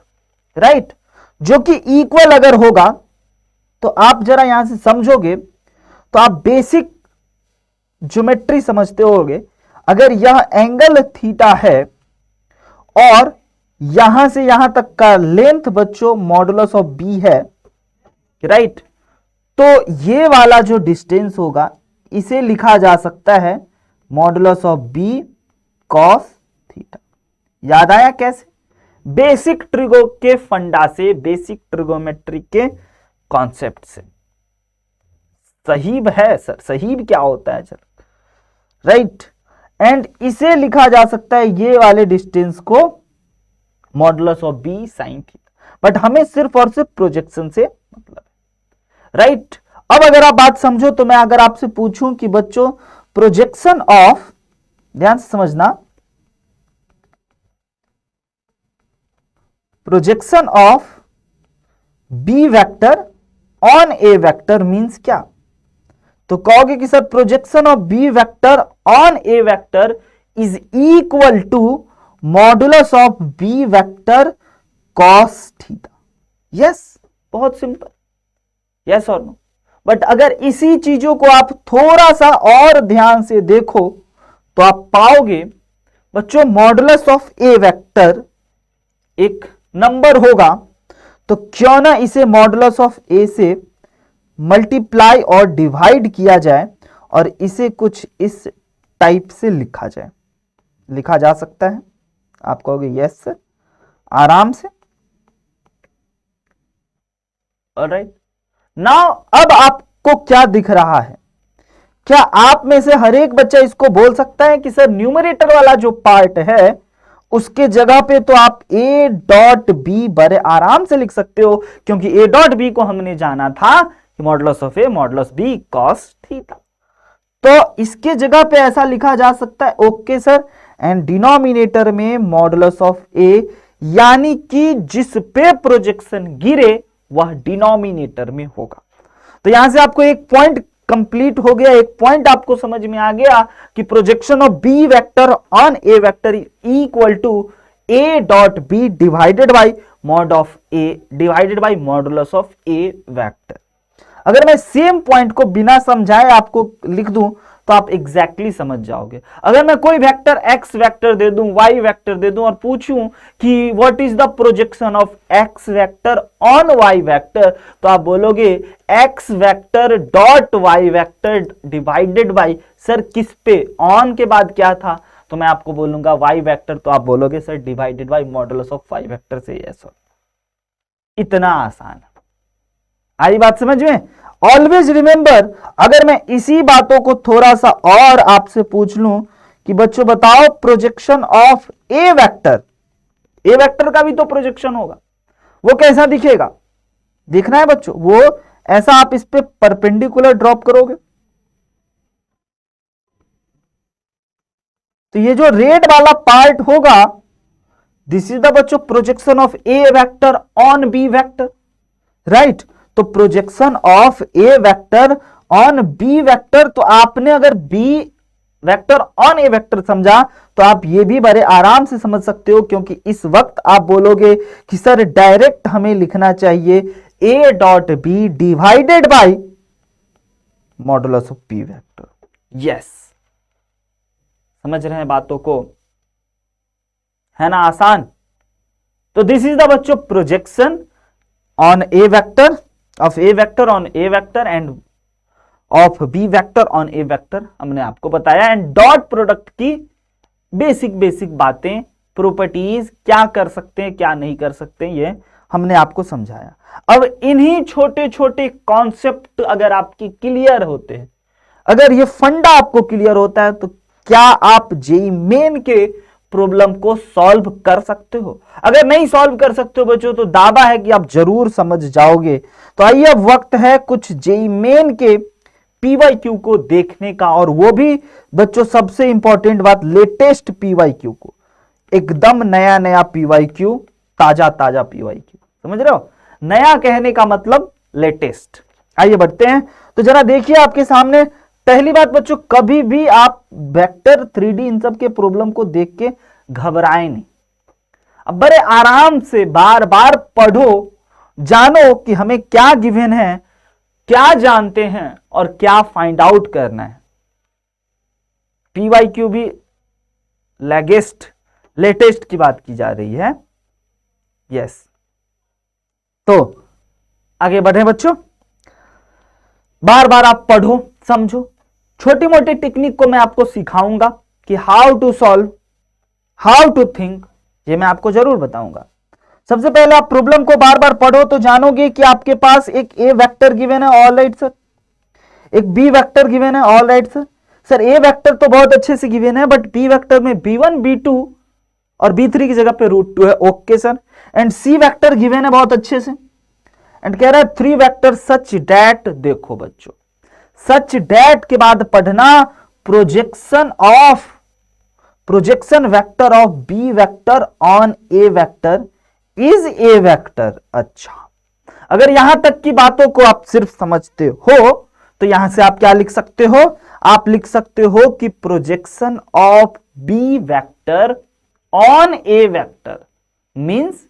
राइट, जो कि इक्वल अगर होगा तो आप जरा यहां से समझोगे तो आप बेसिक ज्योमेट्री समझते होगे। अगर यह एंगल थीटा है और यहां से यहां तक का लेंथ बच्चों मॉडुलस ऑफ बी है, राइट, तो ये वाला जो डिस्टेंस होगा इसे लिखा जा सकता है modulus of B cos theta. याद आया कैसे? बेसिक ट्रिगो के फंडा से, बेसिक ट्रिगोमेट्री के कॉन्सेप्ट से। सहीब है सर, सहीब क्या होता है? चलो राइट। एंड इसे लिखा जा सकता है, ये वाले डिस्टेंस को, modulus of B sine theta. But हमें सिर्फ और सिर्फ प्रोजेक्शन से मतलब है, राइट। अब अगर आप बात समझो तो मैं अगर आपसे पूछूं कि बच्चों प्रोजेक्शन ऑफ, ध्यान से समझना, projection of B vector on A vector means क्या? तो कहोगे कि sir projection of B vector on A vector is equal to modulus of B vector cos theta. Yes, बहुत सिंपल, यस और नो। बट अगर इसी चीजों को आप थोड़ा सा और ध्यान से देखो तो आप पाओगे बच्चों मॉडुलस ऑफ ए वेक्टर एक नंबर होगा, तो क्यों ना इसे मॉडुलस ऑफ ए से मल्टीप्लाई और डिवाइड किया जाए और इसे कुछ इस टाइप से लिखा जाए। लिखा जा सकता है? आप कहोगे यस सर, आराम से। ऑलराइट, नाउ अब आपको क्या दिख रहा है? क्या आप में से हर एक बच्चा इसको बोल सकता है कि सर न्यूमरेटर वाला जो पार्ट है उसके जगह पे तो आप a डॉट बी बड़े आराम से लिख सकते हो, क्योंकि a डॉट बी को हमने जाना था कि modulus of A modulus B cos theta. तो इसके जगह पे ऐसा लिखा जा सकता है, ओके सर। एंड डिनोमिनेटर में मॉडुलस ऑफ ए, यानी कि जिस पे प्रोजेक्शन गिरे वह डिनोमिनेटर में होगा। तो यहां से आपको एक पॉइंट कंप्लीट हो गया, एक पॉइंट आपको समझ में आ गया कि projection of B vector on A vector equal to A dot B divided by mod of A divided by modulus of A vector. अगर मैं सेम पॉइंट को बिना समझाए आपको लिख दूं तो आप एग्जैक्टली समझ जाओगे। अगर मैं कोई वेक्टर एक्स वेक्टर दे दूं, वाई वेक्टर दे दूं और पूछूं कि what is the projection of X vector on Y vector, तो आप बोलोगे X vector dot Y vector divided by, sir किस पे? ऑन के बाद क्या था? तो मैं आपको बोलूंगा वाई वेक्टर, तो आप बोलोगे sir divided by modulus of Y vector से। यस, इतना आसान है। आई बात समझ में? ऑलवेज रिमेंबर, अगर मैं इसी बातों को थोड़ा सा और आपसे पूछ लूं कि बच्चों बताओ projection of A vector, A vector का भी तो प्रोजेक्शन होगा, वो कैसा दिखेगा? देखना है बच्चों, वो ऐसा आप इस पे परपेंडिकुलर ड्रॉप करोगे तो ये जो रेड वाला पार्ट होगा, दिस इज द बच्चों projection of A vector on B vector, right. तो projection of A vector on B vector, तो आपने अगर B vector on A vector समझा तो आप ये भी बड़े आराम से समझ सकते हो, क्योंकि इस वक्त आप बोलोगे कि सर डायरेक्ट हमें लिखना चाहिए A dot B divided by modulus of B vector. Yes, समझ रहे हैं बातों को? है ना आसान? तो दिस इज द बच्चों projection on A vector of A vector on A vector and of B vector on A vector हमने आपको बताया। एंड डॉट प्रोडक्ट की बेसिक बातें, प्रॉपर्टीज, क्या कर सकते हैं क्या नहीं कर सकते, ये हमने आपको समझाया। अब इन्हीं छोटे छोटे कॉन्सेप्ट अगर आपकी क्लियर होते हैं, अगर ये फंडा आपको क्लियर होता है, तो क्या आप जेईई मेन के प्रॉब्लम को सॉल्व कर सकते हो? अगर नहीं सॉल्व कर सकते हो बच्चों, तो दावा है कि आप जरूर समझ जाओगे। तो आइए अब वक्त है कुछ जेईई मेन के पीवाईक्यू को देखने का, और वो भी बच्चों सबसे इंपॉर्टेंट बात, लेटेस्ट पीवाईक्यू को, एकदम नया नया पीवाईक्यू, ताजा ताजा पीवाईक्यू। समझ रहे हो? नया कहने का मतलब लेटेस्ट। आइए बढ़ते हैं। तो जरा देखिए आपके सामने, पहली बात बच्चों, कभी भी आप वेक्टर 3D इन सब के प्रॉब्लम को देख के घबराए नहीं। अब बड़े आराम से बार बार पढ़ो, जानो कि हमें क्या गिवन है, क्या जानते हैं और क्या फाइंड आउट करना है। पीवाईक्यू भी लेटेस्ट की बात की जा रही है। यस, तो आगे बढ़े बच्चों, बार बार आप पढ़ो, समझो, छोटी मोटी टेक्निक को मैं आपको सिखाऊंगा कि how to solve, how to think, ये मैं आपको जरूर बताऊंगा। सबसे पहले आप प्रॉब्लम को बार बार पढ़ो तो जानोगे कि आपके पास एक ए वेक्टर गिवन है, ऑल राइट सर, एक बी वेक्टर गिवन है, all right sir. Sir A vector तो बहुत अच्छे से गिवन है, बट बी वेक्टर में b1 b2 और b3 की जगह पे √2 है, okay sir. And C vector given है बहुत अच्छे से, एंड कह रहा है 3 वेक्टर सच डैट, देखो बच्चों सच डैट के बाद पढ़ना projection vector of B vector on A vector is A vector. अच्छा, अगर यहां तक की बातों को आप सिर्फ समझते हो तो यहां से आप क्या लिख सकते हो, आप लिख सकते हो कि projection of B vector on A vector means,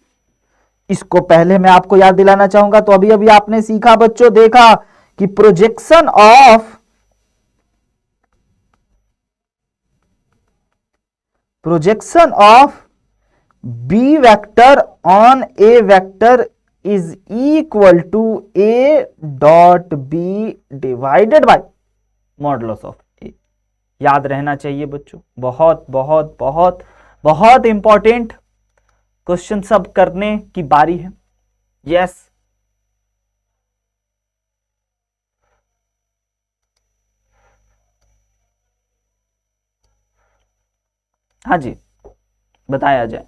इसको पहले मैं आपको याद दिलाना चाहूंगा। तो अभी अभी आपने सीखा बच्चों, देखा कि projection of B vector on A vector is equal to A dot B divided by modulus of A. याद रहना चाहिए बच्चों, बहुत बहुत बहुत बहुत इंपॉर्टेंट क्वेश्चन सब करने की बारी है। यस, हाँ जी, बताया जाए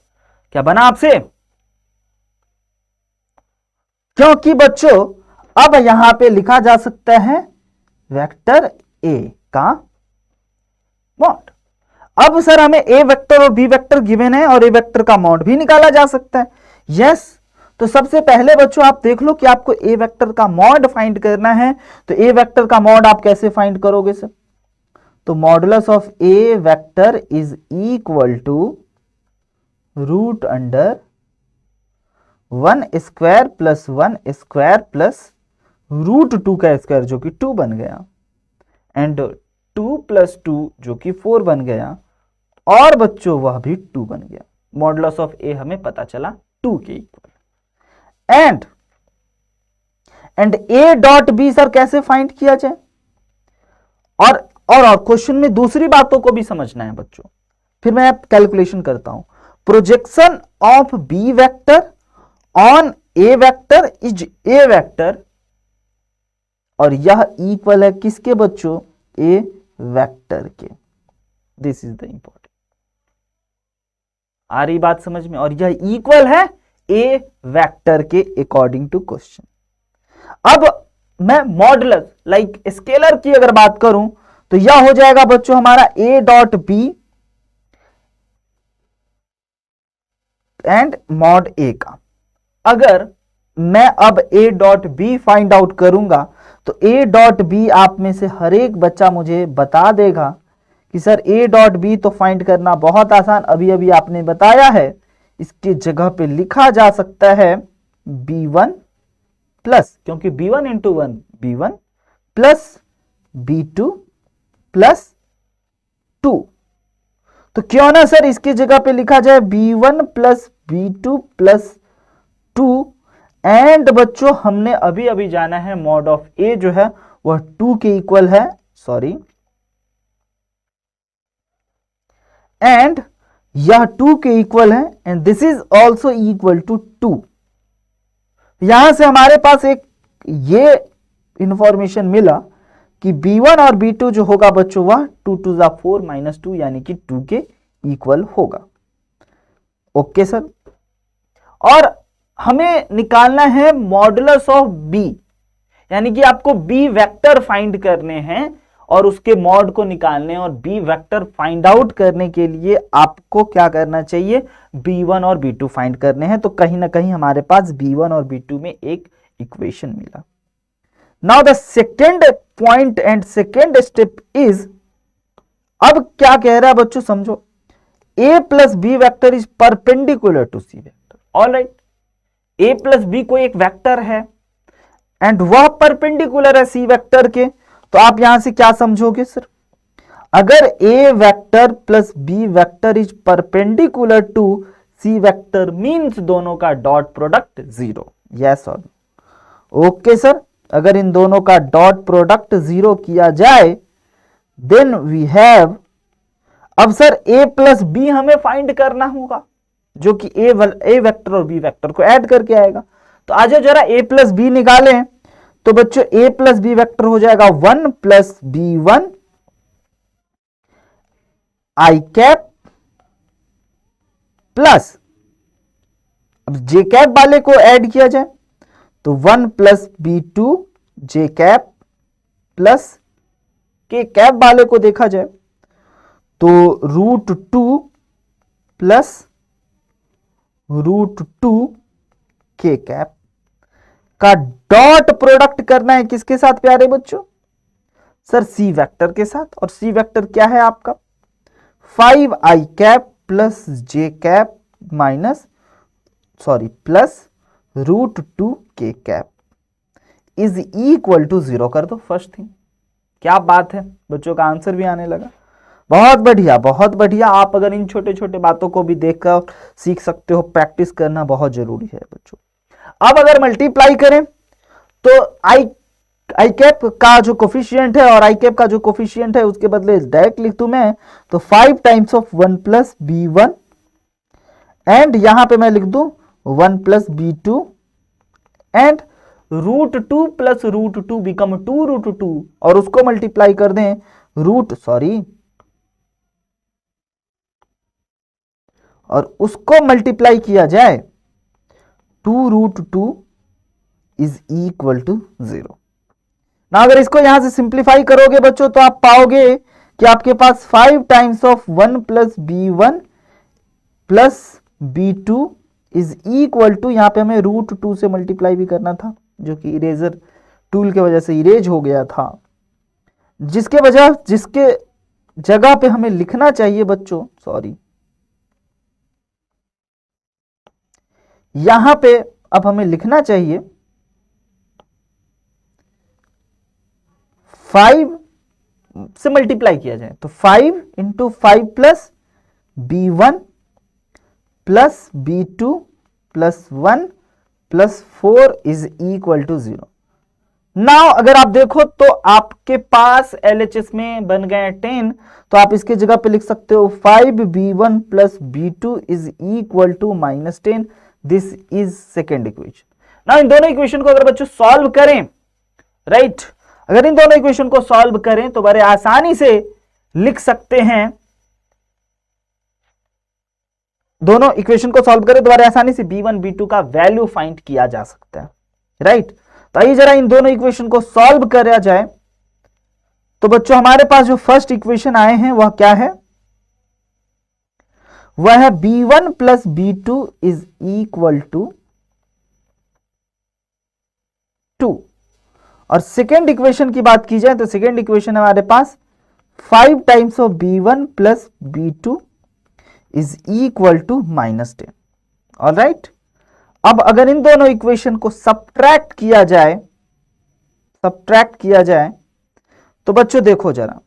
क्या बना आपसे। क्योंकि बच्चों अब यहां पे लिखा जा सकता है वेक्टर ए का मॉड। अब सर हमें ए वेक्टर और बी वेक्टर गिवन है और ए वेक्टर का मॉड भी निकाला जा सकता है। यस, तो सबसे पहले बच्चों आप देख लो कि आपको ए वेक्टर का मॉड फाइंड करना है। तो ए वेक्टर का मॉड आप कैसे फाइंड करोगे सर, तो modulus of A vector is equal to root under 1 square plus 1 square plus √2 का स्क्वायर जो कि 2 बन गया, एंड 2 + 2 जो कि 4 बन गया, और बच्चों वह भी 2 बन गया। मॉडुलस ऑफ ए हमें पता चला 2 के equal. And A dot B sir कैसे फाइंड किया जाए, और क्वेश्चन में दूसरी बातों को भी समझना है बच्चों। फिर मैं कैलकुलेशन करता हूं। Projection of B vector on A vector is A vector, और यह इक्वल है किसके बच्चों, ए वेक्टर के। दिस इज द इंपॉर्टेंट, आ रही बात समझ में, और यह इक्वल है ए वेक्टर के अकॉर्डिंग टू क्वेश्चन। अब मैं मॉडुलस लाइक स्केलर की अगर बात करूं तो यह हो जाएगा बच्चों हमारा A dot B and mod A का। अगर मैं अब A dot B find out करूंगा तो ए डॉट बी आप में से हर एक बच्चा मुझे बता देगा कि सर ए डॉट बी तो फाइंड करना बहुत आसान, अभी अभी आपने बताया है। इसकी जगह पे लिखा जा सकता है b1 प्लस, क्योंकि b1 into 1 b1 plus b2 plus 2। तो क्यों ना सर इसकी जगह पे लिखा जाए b1 plus b2 plus 2। And बच्चों हमने अभी अभी जाना है मॉड ऑफ ए जो है वह 2 के इक्वल है, सॉरी, एंड यह 2 के इक्वल है, and this is also equal to 2। यहां से हमारे पास एक ये इंफॉर्मेशन मिला कि b1 और b2 जो होगा बच्चों वह 2 × 2 = 4 - 2 यानी कि 2 के इक्वल होगा। ओके सर, और हमें निकालना है मॉडुलस ऑफ b, यानी कि आपको b वेक्टर फाइंड करने हैं और उसके मॉड को निकालने, और b वेक्टर फाइंड आउट करने के लिए आपको क्या करना चाहिए, b1 और b2 फाइंड करने हैं। तो कहीं ना कहीं हमारे पास b1 और b2 में एक इक्वेशन मिला। Now the second point and second step is, अब क्या कह रहा है बच्चों समझो, a plus B vector is perpendicular to C vector. Alright, a plus B कोई एक वेक्टर है एंड वह परपेंडिकुलर है सी वेक्टर के। तो आप यहां से क्या समझोगे सर, अगर a vector plus B vector is perpendicular to C vector means दोनों का डॉट प्रोडक्ट 0। यस और नो? ओके सर, अगर इन दोनों का डॉट प्रोडक्ट 0 किया जाए देन वी हैव, अब सर a प्लस बी हमें फाइंड करना होगा, जो कि ए वेक्टर और बी वेक्टर को ऐड करके आएगा। तो आज जरा a प्लस बी निकालें, तो बच्चों a प्लस बी वेक्टर हो जाएगा 1 प्लस बी वन आई कैप प्लस, अब जे कैप वाले को ऐड किया जाए तो 1 plus B two J cap plus K cap वाले को देखा जाए तो √2 प्लस √2 के कैप का डॉट प्रोडक्ट करना है किसके साथ प्यारे बच्चों? सर सी वेक्टर के साथ। और सी वेक्टर क्या है आपका? 5i cap plus J cap minus plus √2 K cap is equal to 0 कर दो फर्स्ट थिंग। क्या बात है, बच्चों का आंसर भी आने लगा। बहुत बढ़िया बहुत बढ़िया। आप अगर इन छोटे छोटे बातों को भी देखकर सीख सकते हो, प्रैक्टिस करना बहुत जरूरी है बच्चों। अब अगर मल्टीप्लाई करें तो आई कैप का जो कोफिशिएंट है और आई कैप का जो कोफिशिएंट है उसके बदले डायरेक्ट लिख दूं मैं तो 5 times of 1 plus B one, and यहां पे मैं लिख दूं 1 plus B two, and √2 plus √2 become 2√2, और उसको मल्टीप्लाई कर दें और उसको मल्टीप्लाई किया जाए 2√2 इज इक्वल टू 0। ना अगर इसको यहां से सिंप्लीफाई करोगे बच्चों तो आप पाओगे कि आपके पास 5 times of 1 plus B one plus B two is equal to, यहां पे हमें √2 से मल्टीप्लाई भी करना था जो कि इरेजर टूल के वजह से इरेज हो गया था, जिसके जगह पे हमें लिखना चाहिए बच्चों, यहां पे अब हमें लिखना चाहिए 5 से मल्टीप्लाई किया जाए तो 5 into 5 plus B one plus B two plus 1 plus 4 is equal to 0। Now अगर आप देखो तो आपके पास LHS में बन गए 10, तो आप इसके जगह पे लिख सकते हो 5b1 plus b2 is equal to -10। This is second equation. Now इन दोनों इक्वेशन को अगर बच्चों सॉल्व करें, राइट, अगर इन दोनों इक्वेशन को सॉल्व करें तो बड़े आसानी से लिख सकते हैं, दोनों इक्वेशन को सॉल्व करें तो बड़े आसानी से b1 b2 का वैल्यू फाइंड किया जा सकता है, राइट। तो आइए जरा इन दोनों इक्वेशन को सॉल्व किया जाए। तो बच्चों हमारे पास जो फर्स्ट इक्वेशन आए हैं वह क्या है? वह है b1 plus b2 is equal to 2। और सेकेंड इक्वेशन की बात की जाए तो सेकेंड इक्वेशन हमारे पास 5 times of b1 plus b2 is equal to -10। Alright, अब अगर इन दोनों इक्वेशन को सब्ट्रैक्ट किया जाए तो बच्चों देखो जरा,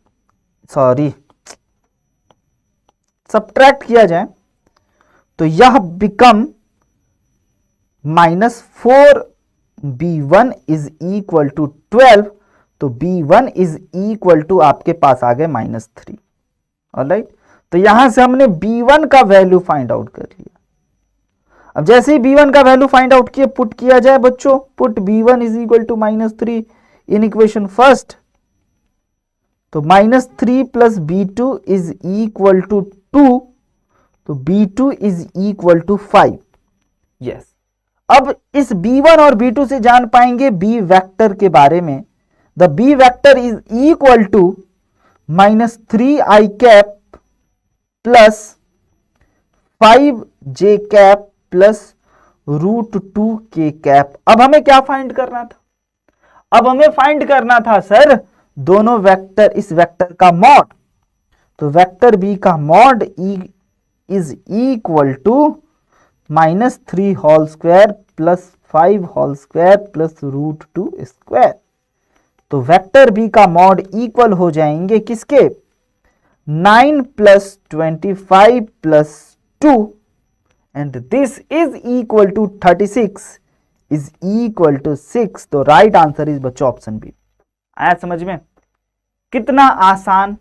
सब्ट्रैक्ट किया जाए तो यह become -4b1 is equal to 12, तो b1 इज इक्वल टू आपके पास आ गए -3। ऑलराइट, तो यहां से हमने b1 का वैल्यू फाइंड आउट कर लिया। अब जैसे ही b1 का वैल्यू फाइंड आउट किए पुट किया जाए बच्चों, put b1 is equal to -3 in equation first, तो -3 plus b2 is equal to 2, तो b2 is equal to 5। Yes, अब इस b1 और b2 से जान पाएंगे b वेक्टर के बारे में। The b vector is equal to -3i cap plus 5j cap plus √2 K cap. अब हमें क्या फाइंड करना था? अब हमें फाइंड करना था सर दोनों वेक्टर, इस वेक्टर का मॉड। तो वेक्टर बी का mod is equal to -3 whole square plus 5 whole square plus √2 square. तो वेक्टर बी का मॉड इक्वल हो जाएंगे किसके? 9 प्लस 25 प्लस 2, and this is equal to 36 is equal to 6। तो राइट आंसर इज बच्चों ऑप्शन बी। आया समझ में? कितना आसान,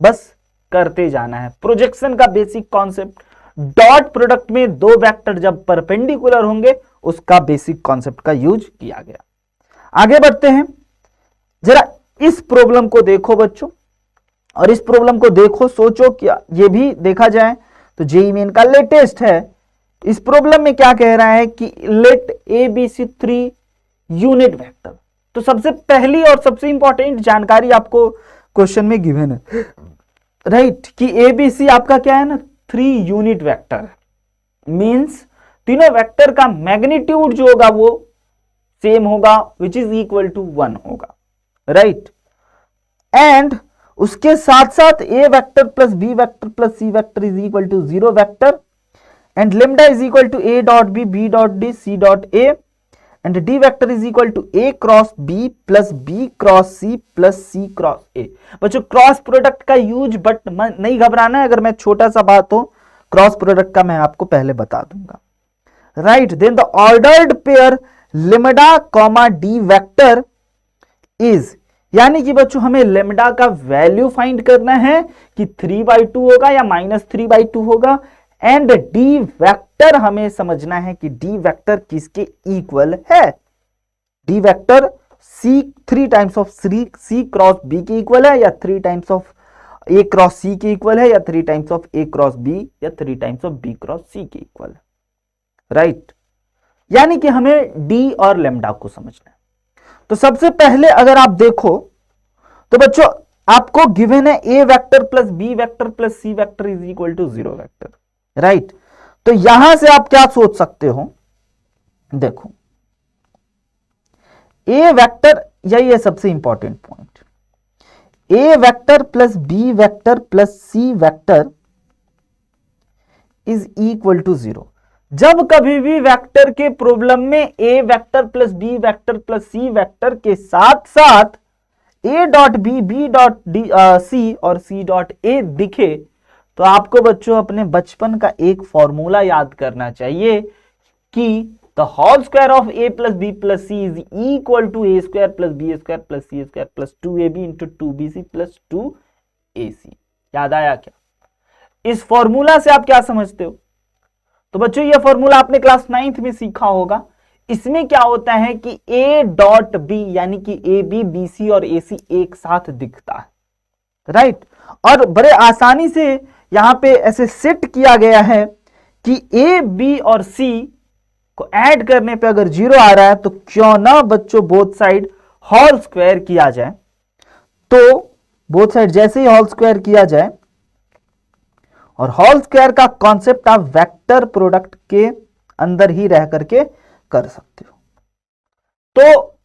बस करते जाना है। प्रोजेक्शन का बेसिक कॉन्सेप्ट, डॉट प्रोडक्ट में दो वेक्टर जब परपेंडिकुलर होंगे उसका बेसिक कॉन्सेप्ट का यूज किया गया। आगे बढ़ते हैं, जरा इस प्रॉब्लम को देखो बच्चों, और इस प्रॉब्लम को देखो, सोचो क्या ये भी देखा जाए तो जेईई मेन का लेटेस्ट है। इस प्रॉब्लम में क्या कह रहा है कि let A B C 3 unit vector. तो सबसे पहली और सबसे इंपॉर्टेंट जानकारी आपको क्वेश्चन में गिवन है, राइट, कि ए बी सी आपका क्या है ना, 3 यूनिट वेक्टर है। मींस तीनों वेक्टर का मैग्नीट्यूड जो होगा वो सेम होगा, विच इज इक्वल टू 1 होगा, राइट। एंड उसके साथ साथ A vector plus B vector plus C vector is equal to 0 vector, and lambda is equal to A dot B dot D C dot A, and D vector is equal to A cross B plus B cross C plus C cross A. बच्चों cross product का use but नहीं घबराना है, अगर मैं छोटा सा बात हो क्रॉस प्रोडक्ट का मैं आपको पहले बता दूंगा, right. Then the ordered pair lambda comma D vector is, यानी कि बच्चों हमें लेमडा का वैल्यू फाइंड करना है कि 3/2 होगा या -3/2 होगा, एंड डी वेक्टर हमें समझना है कि डी वेक्टर किसके इक्वल है। D vector C 3 times of C cross B के इक्वल है, या 3 times of A cross C के इक्वल है, या 3 times of A cross B, या 3 times of B cross C के इक्वल है, राइट। यानी कि हमें डी और लेमडा को समझना है। तो सबसे पहले अगर आप देखो तो बच्चों आपको गिवन है A vector plus B vector plus C vector is equal to 0 vector, right. तो यहां से आप क्या सोच सकते हो, देखो ए वेक्टर, यही है सबसे important point, A vector plus B vector plus C vector is equal to 0। जब कभी भी वेक्टर के प्रॉब्लम में A vector plus B vector plus C vector के साथ साथ A dot B dot D C और सी डॉट ए दिखे, तो आपको बच्चों अपने बचपन का एक फॉर्मूला याद करना चाहिए कि the whole square of A plus B plus C is equal to A square plus B square plus C square plus 2ab into 2bc plus 2ac। याद आया क्या? इस फॉर्मूला से आप क्या समझते हो? तो बच्चों ये फॉर्मूला आपने क्लास 9th में सीखा होगा। इसमें क्या होता है कि ए डॉट बी यानी कि ए बी बी सी और ए सी एक साथ दिखता है, राइट। और बड़े आसानी से यहां पे ऐसे सेट किया गया है कि ए बी और सी को ऐड करने पे अगर 0 आ रहा है तो क्यों ना बच्चों बोथ साइड होल स्क्वायर किया जाए। तो बोथ साइड जैसे ही होल स्क्वायर किया जाए, और होल स्क्वायर का कॉन्सेप्ट आप वेक्टर प्रोडक्ट के अंदर ही रह करके कर सकते हो। तो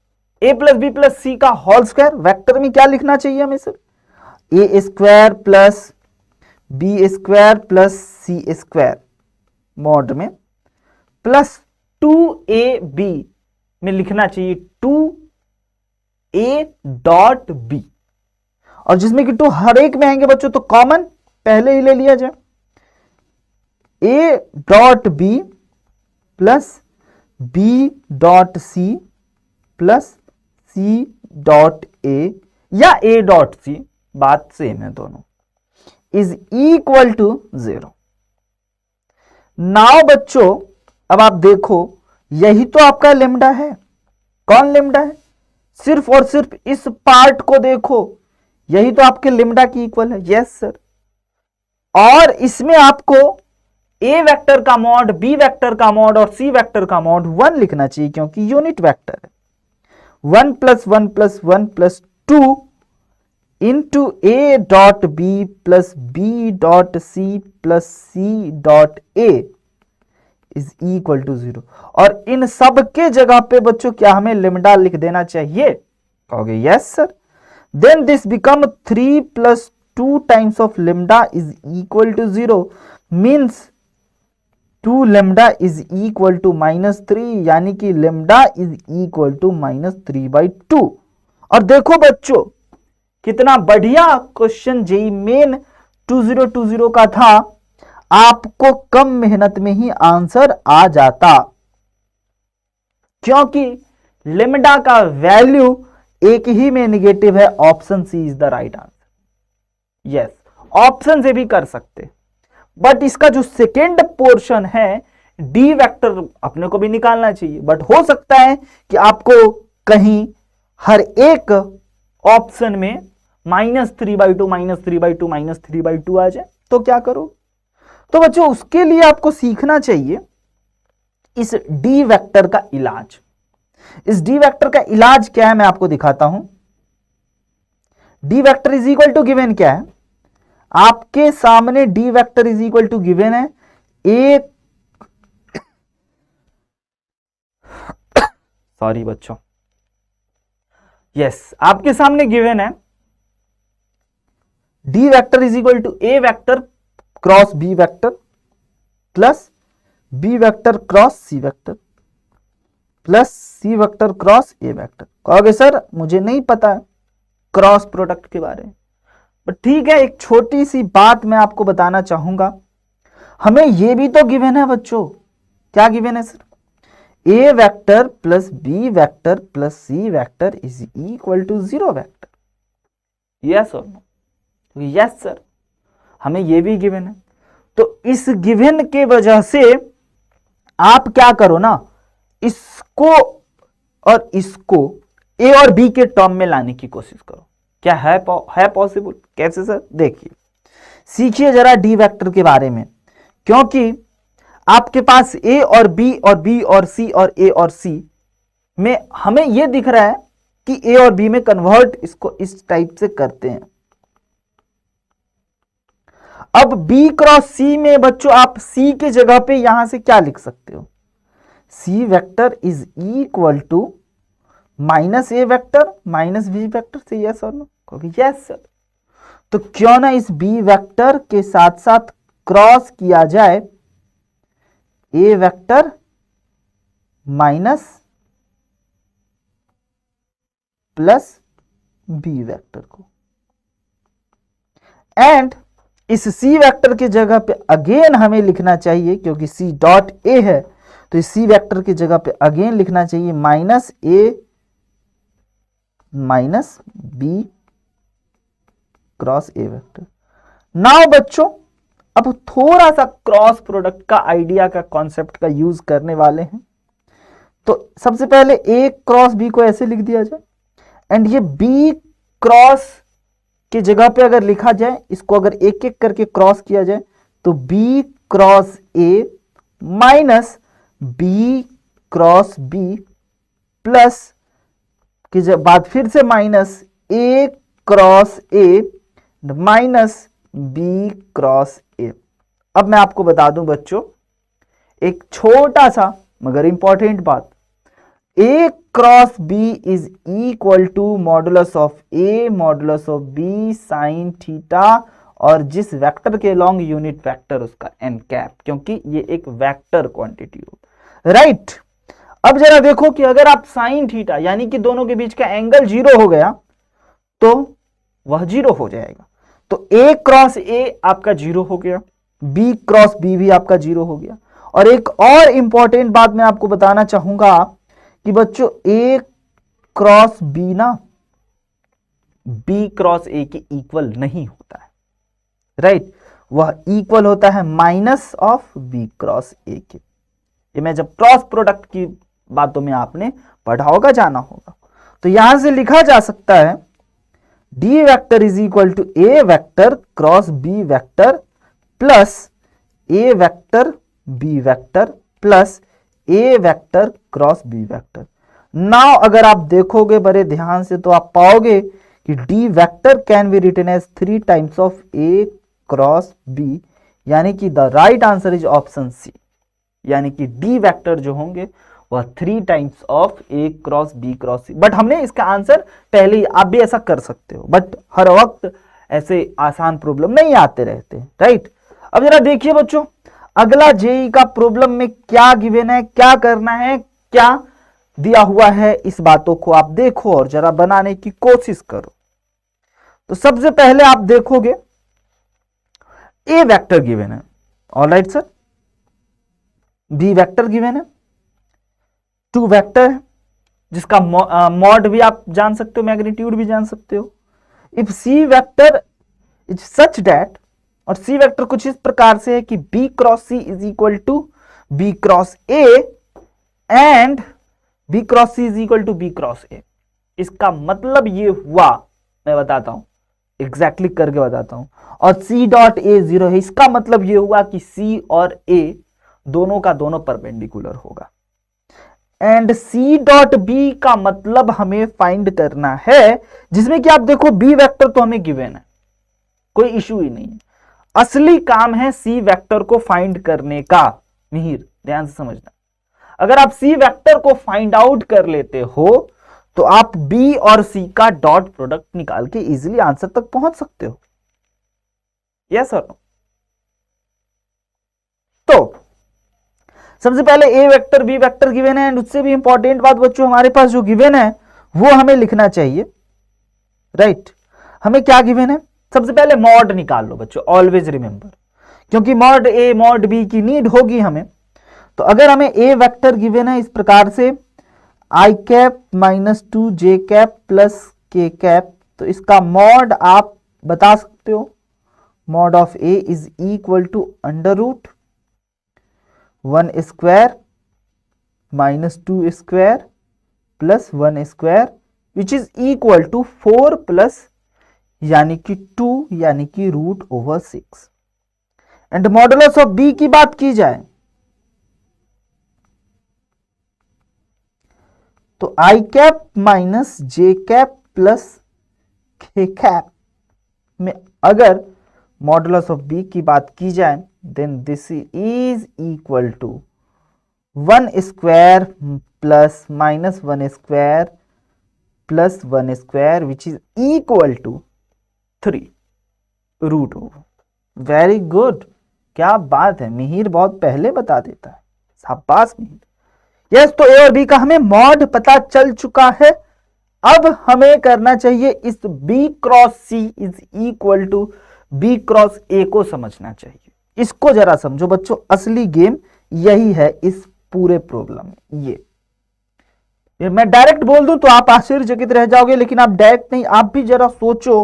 A plus B plus C का होल स्क्वायर वेक्टर में क्या लिखना चाहिए हमें sir? A square plus B square plus C square mod में प्लस 2ab में लिखना चाहिए 2a डॉट बी, और जिसमें कि 2 हर एक में आएंगे बच्चों तो कॉमन पहले ही ले लिया जाए। a dot B plus B dot C plus C dot A या a डॉट सी, बात सेम है दोनों, इज इक्वल टू 0। नाउ बच्चों अब आप देखो यही तो आपका लेमडा है। कौन लेमडा है? सिर्फ और सिर्फ इस पार्ट को देखो, यही तो आपके लेमडा की इक्वल है। Yes sir. और इसमें आपको ए वेक्टर का मॉड, बी वेक्टर का मॉड और सी वेक्टर का मॉड 1 लिखना चाहिए क्योंकि यूनिट वेक्टर है। 1 plus 1 plus 1 plus 2 into A dot B plus B dot C plus C dot A is equal to 0। और इन सब के जगह पे बच्चों क्या हमें लेमडा लिख देना चाहिए? कहोगे yes sir. Then this become 3 plus 2 times of lambda is equal to 0, means 2 lambda is equal to -3, यानी कि लेमडा इज इक्वल टू -3/2। और देखो बच्चों कितना बढ़िया क्वेश्चन जेईई मेन 2020 का था, आपको कम मेहनत में ही आंसर आ जाता, क्योंकि लेमडा का वैल्यू एक ही में निगेटिव है, option C is the right answer. Yes, option से भी कर सकते, बट इसका जो सेकेंड पोर्शन है डी वेक्टर अपने को भी निकालना चाहिए, बट हो सकता है कि आपको कहीं हर एक ऑप्शन में -3/2 -3/2 -3/2 आ जाए, तो क्या करो? तो बच्चों उसके लिए आपको सीखना चाहिए इस डी वेक्टर का इलाज। इस डी वेक्टर का इलाज क्या है मैं आपको दिखाता हूं। D vector is equal to given क्या है आपके सामने, D vector is equal to given है एक सॉरी बच्चों, यस आपके सामने गिवन है D vector is equal to A vector cross B vector plus B vector cross C vector plus C vector cross A vector. कहोगे sir मुझे नहीं पता क्रॉस प्रोडक्ट के बारे में, बट ठीक है, एक छोटी सी बात मैं आपको बताना चाहूंगा। हमें यह भी तो गिवन है बच्चों, क्या गिवन है sir? A vector plus B vector plus C vector is equal to 0 vector. Yes और नो? यस सर, हमें यह भी गिवन है। तो इस गिवन के वजह से आप क्या करो ना, इसको और इसको ए और बी के टर्म में लाने की कोशिश करो। क्या है पॉसिबल? कैसे सर? देखिए, सीखिए जरा डी वेक्टर के बारे में, क्योंकि आपके पास ए और बी और सी और ए और सी में हमें यह दिख रहा है कि ए और बी में कन्वर्ट इसको इस टाइप से करते हैं। अब बी क्रॉस सी में बच्चों आप सी के जगह पे यहां से क्या लिख सकते हो? C vector is equal to minus A vector minus B vector से, यस और नो? Yes sir. तो क्यों ना इस बी वेक्टर के साथ साथ क्रॉस किया जाए A vector minus plus B vector को, एंड इस सी वेक्टर के जगह पे अगेन हमें लिखना चाहिए, क्योंकि सी डॉट ए है तो इस सी वेक्टर की जगह पे अगेन लिखना चाहिए minus A minus B cross A vector. Now बच्चों अब थोड़ा सा क्रॉस प्रोडक्ट का आइडिया का कॉन्सेप्ट का यूज करने वाले हैं। तो सबसे पहले ए क्रॉस बी को ऐसे लिख दिया जाए, एंड ये बी क्रॉस की जगह पे अगर लिखा जाए, इसको अगर एक एक करके क्रॉस किया जाए तो B cross A minus B cross B plus की बाद फिर से minus A cross A minus B cross A. अब मैं आपको बता दूं बच्चों एक छोटा सा मगर इंपॉर्टेंट बात, A cross B is equal to modulus of A modulus of B sine theta, और जिस वेक्टर के लॉन्ग यूनिट वेक्टर उसका एन कैप, क्योंकि ये एक वेक्टर क्वांटिटी हो, राइट। अब जरा देखो कि अगर आप साइन थीटा यानी कि दोनों के बीच का एंगल 0 हो गया तो वह 0 हो जाएगा। तो ए क्रॉस ए आपका 0 हो गया, बी क्रॉस बी भी आपका 0 हो गया। और एक और इंपॉर्टेंट बात मैं आपको बताना चाहूंगा कि बच्चों ए क्रॉस बी ना बी क्रॉस ए के इक्वल नहीं होता है, राइट। वह इक्वल होता है minus of B cross A के। ये मैं जब क्रॉस प्रोडक्ट की बातों में आपने पढ़ा होगा, जाना होगा। तो यहां से लिखा जा सकता है D vector is equal to A vector cross B vector plus A vector B vector plus A vector cross B vector. Now अगर आप देखोगे बड़े ध्यान से तो आप पाओगे कि D vector can be written as 3 times of A cross B, यानी कि the right answer is option C, यानी कि डी वेक्टर जो होंगे वह 3 times of A cross B cross C. But हमने इसका आंसर पहले ही, आप भी ऐसा कर सकते हो, बट हर वक्त ऐसे आसान प्रॉब्लम नहीं आते रहते, राइट। अब जरा देखिए बच्चों अगला जेई का प्रॉब्लम में क्या गिवन है, क्या करना है, क्या दिया हुआ है, इस बातों को आप देखो और जरा बनाने की कोशिश करो। तो सबसे पहले आप देखोगे ए वेक्टर गिवन है, alright sir, B vector given है, 2 वेक्टर है, जिसका मॉड भी आप जान सकते हो, मैग्नीट्यूड भी जान सकते हो। If C vector is such that, और सी वेक्टर कुछ इस प्रकार से है कि B cross C is equal to B cross A and B cross C is equal to B cross A. इसका मतलब ये हुआ, मैं बताता हूं, एग्जैक्टली करके बताता हूं। और सी डॉट ए 0 है, इसका मतलब ये हुआ कि सी और ए दोनों का दोनों परपेंडिकुलर होगा। एंड सी डॉट बी का मतलब हमें फाइंड करना है, जिसमें कि आप देखो बी वेक्टर तो हमें गिवन है, कोई इशू ही नहीं है। असली काम है सी वेक्टर को फाइंड करने का। मिहिर ध्यान से समझना, अगर आप सी वेक्टर को फाइंड आउट कर लेते हो तो आप बी और सी का डॉट प्रोडक्ट निकाल के इजीली आंसर तक पहुंच सकते हो। यस और नो? तो सबसे पहले ए वेक्टर बी वेक्टर गिवन है, एंड उससे भी इंपॉर्टेंट बात बच्चों, हमारे पास जो गिवन है वो हमें लिखना चाहिए। राइट, हमें क्या गिवन है? सबसे पहले मॉड निकाल लो बच्चों, ऑलवेज रिमेंबर, क्योंकि मॉड ए मॉड बी की नीड होगी हमें। तो अगर हमें ए वेक्टर गिवन है इस प्रकार से I cap minus 2 J cap plus K cap, तो इसका मॉड आप बता सकते हो, mod of A is equal to under root 1 square minus 2 square plus 1 square which is equal to 4 plus यानी कि 2 यानी कि root over 6। And modulus of B की बात की जाए तो I cap minus J cap plus K cap में अगर मॉडुलस ऑफ बी की बात की जाए then this is equal to 1 square plus minus 1 square plus 1 square which is equal to 3 root over. Very good, क्या बात है, मिहिर बहुत पहले बता देता है, शाबाश मिहिर। यस, तो ए और बी का हमें मॉड पता चल चुका है। अब हमें करना चाहिए इस B cross C is equal to B cross A को समझना चाहिए। इसको जरा समझो बच्चों, असली गेम यही है इस पूरे प्रॉब्लम में। ये मैं डायरेक्ट बोल दूं तो आप आश्चर्यचकित रह जाओगे, लेकिन आप डायरेक्ट नहीं, आप भी जरा सोचो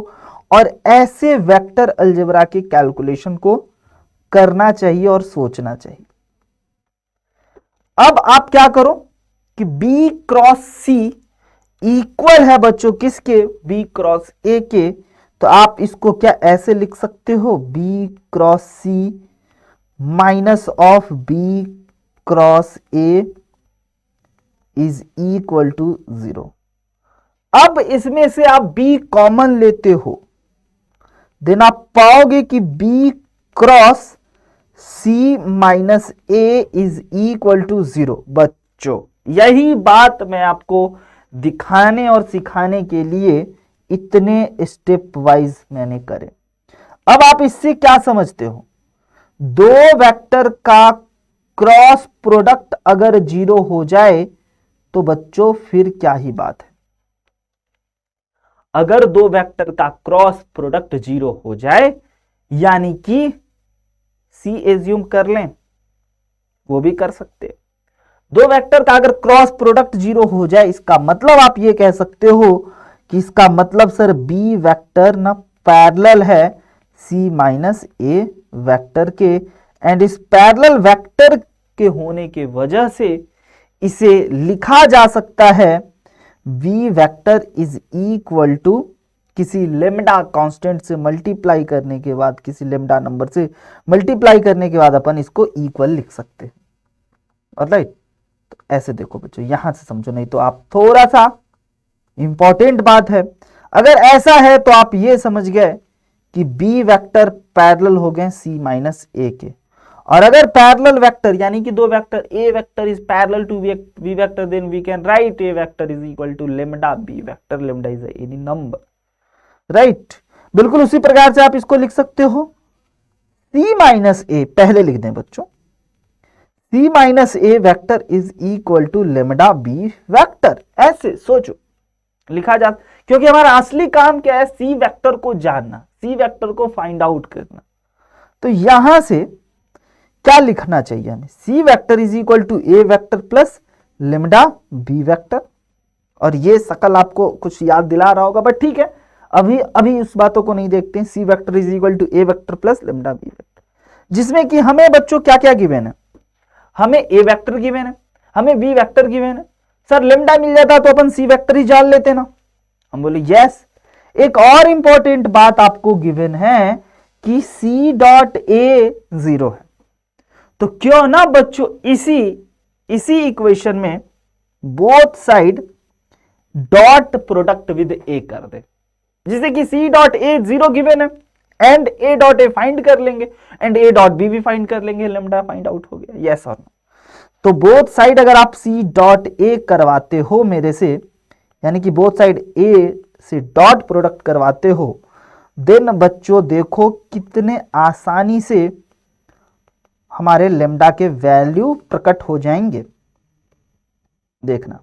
और ऐसे वेक्टर अलजेब्रा के कैलकुलेशन को करना चाहिए और सोचना चाहिए। अब आप क्या करो कि B क्रॉस C इक्वल है बच्चों किसके? B क्रॉस A के। तो आप इसको क्या ऐसे लिख सकते हो, B cross C minus of B cross A is equal to 0। अब इसमें से आप B कॉमन लेते हो, देन आप पाओगे कि B cross C minus A is equal to 0। बच्चों यही बात मैं आपको दिखाने और सिखाने के लिए इतने स्टेप वाइज मैंने करे। अब आप इससे क्या समझते हो, दो वेक्टर का क्रॉस प्रोडक्ट अगर 0 हो जाए तो बच्चों फिर क्या ही बात है। अगर दो वेक्टर का क्रॉस प्रोडक्ट 0 हो जाए यानी कि सी एज्यूम कर लें, वो भी कर सकते। दो वेक्टर का अगर क्रॉस प्रोडक्ट 0 हो जाए इसका मतलब आप ये कह सकते हो कि इसका मतलब सर बी वेक्टर ना पैरेलल है सी माइनस ए वेक्टर के, एंड इस पैरेलल वेक्टर के होने के वजह से इसे लिखा जा सकता है V vector is equal to किसी लेमडा कांस्टेंट से मल्टीप्लाई करने के बाद, किसी लेमडा नंबर से मल्टीप्लाई करने के बाद अपन इसको इक्वल लिख सकते हैं। ऑलराइट, तो ऐसे देखो बच्चों, यहां से समझो, नहीं तो आप थोड़ा सा इंपॉर्टेंट बात है। अगर ऐसा है तो आप ये समझ गए कि बी वेक्टर पैरेलल हो गए सी माइनस ए के, और अगर पैरेलल वेक्टर यानी कि दो vector A vector is parallel to B vector, then we can write A vector is equal to lambda B vector, lambda is any number. Right, बिल्कुल उसी प्रकार से आप इसको लिख सकते हो C माइनस ए, पहले लिख दें बच्चों, C minus A vector is equal to lambda B vector. ऐसे सोचो लिखा जा, क्योंकि हमारा असली काम क्या है, C वेक्टर को जानना, C वेक्टर को फाइंड आउट करना। तो यहां से क्या लिखना चाहिए हमें, C vector is equal to A vector plus lambda B vector. और ये शकल आपको कुछ याद दिला रहा होगा, बट ठीक है, अभी अभी उस बातों को नहीं देखते हैं। C vector is equal to A vector plus lambda B vector, जिसमें कि हमें बच्चों क्या क्या गिवन है, हमें ए वेक्टर गिवन है, हमें बी वेक्टर गिवन है। सर लेमडा मिल जाता तो अपन सी वेक्टर ही जान लेते ना। हम बोले यस। एक और इंपॉर्टेंट बात आपको गिवन है कि सी डॉट ए 0 है, तो क्यों ना बच्चों इसी इक्वेशन में both side dot product with A कर दे, जिसे कि सी डॉट ए 0 गिवन है and A dot A find कर लेंगे एंड ए डॉट बी भी फाइंड कर लेंगे, लेमडा फाइंड आउट हो गया। यस और नो। तो बोथ साइड अगर आप सी डॉट ए करवाते हो मेरे से, यानी कि बोथ साइड ए से डॉट प्रोडक्ट करवाते हो, देन बच्चों देखो कितने आसानी से हमारे लेमडा के वैल्यू प्रकट हो जाएंगे। देखना,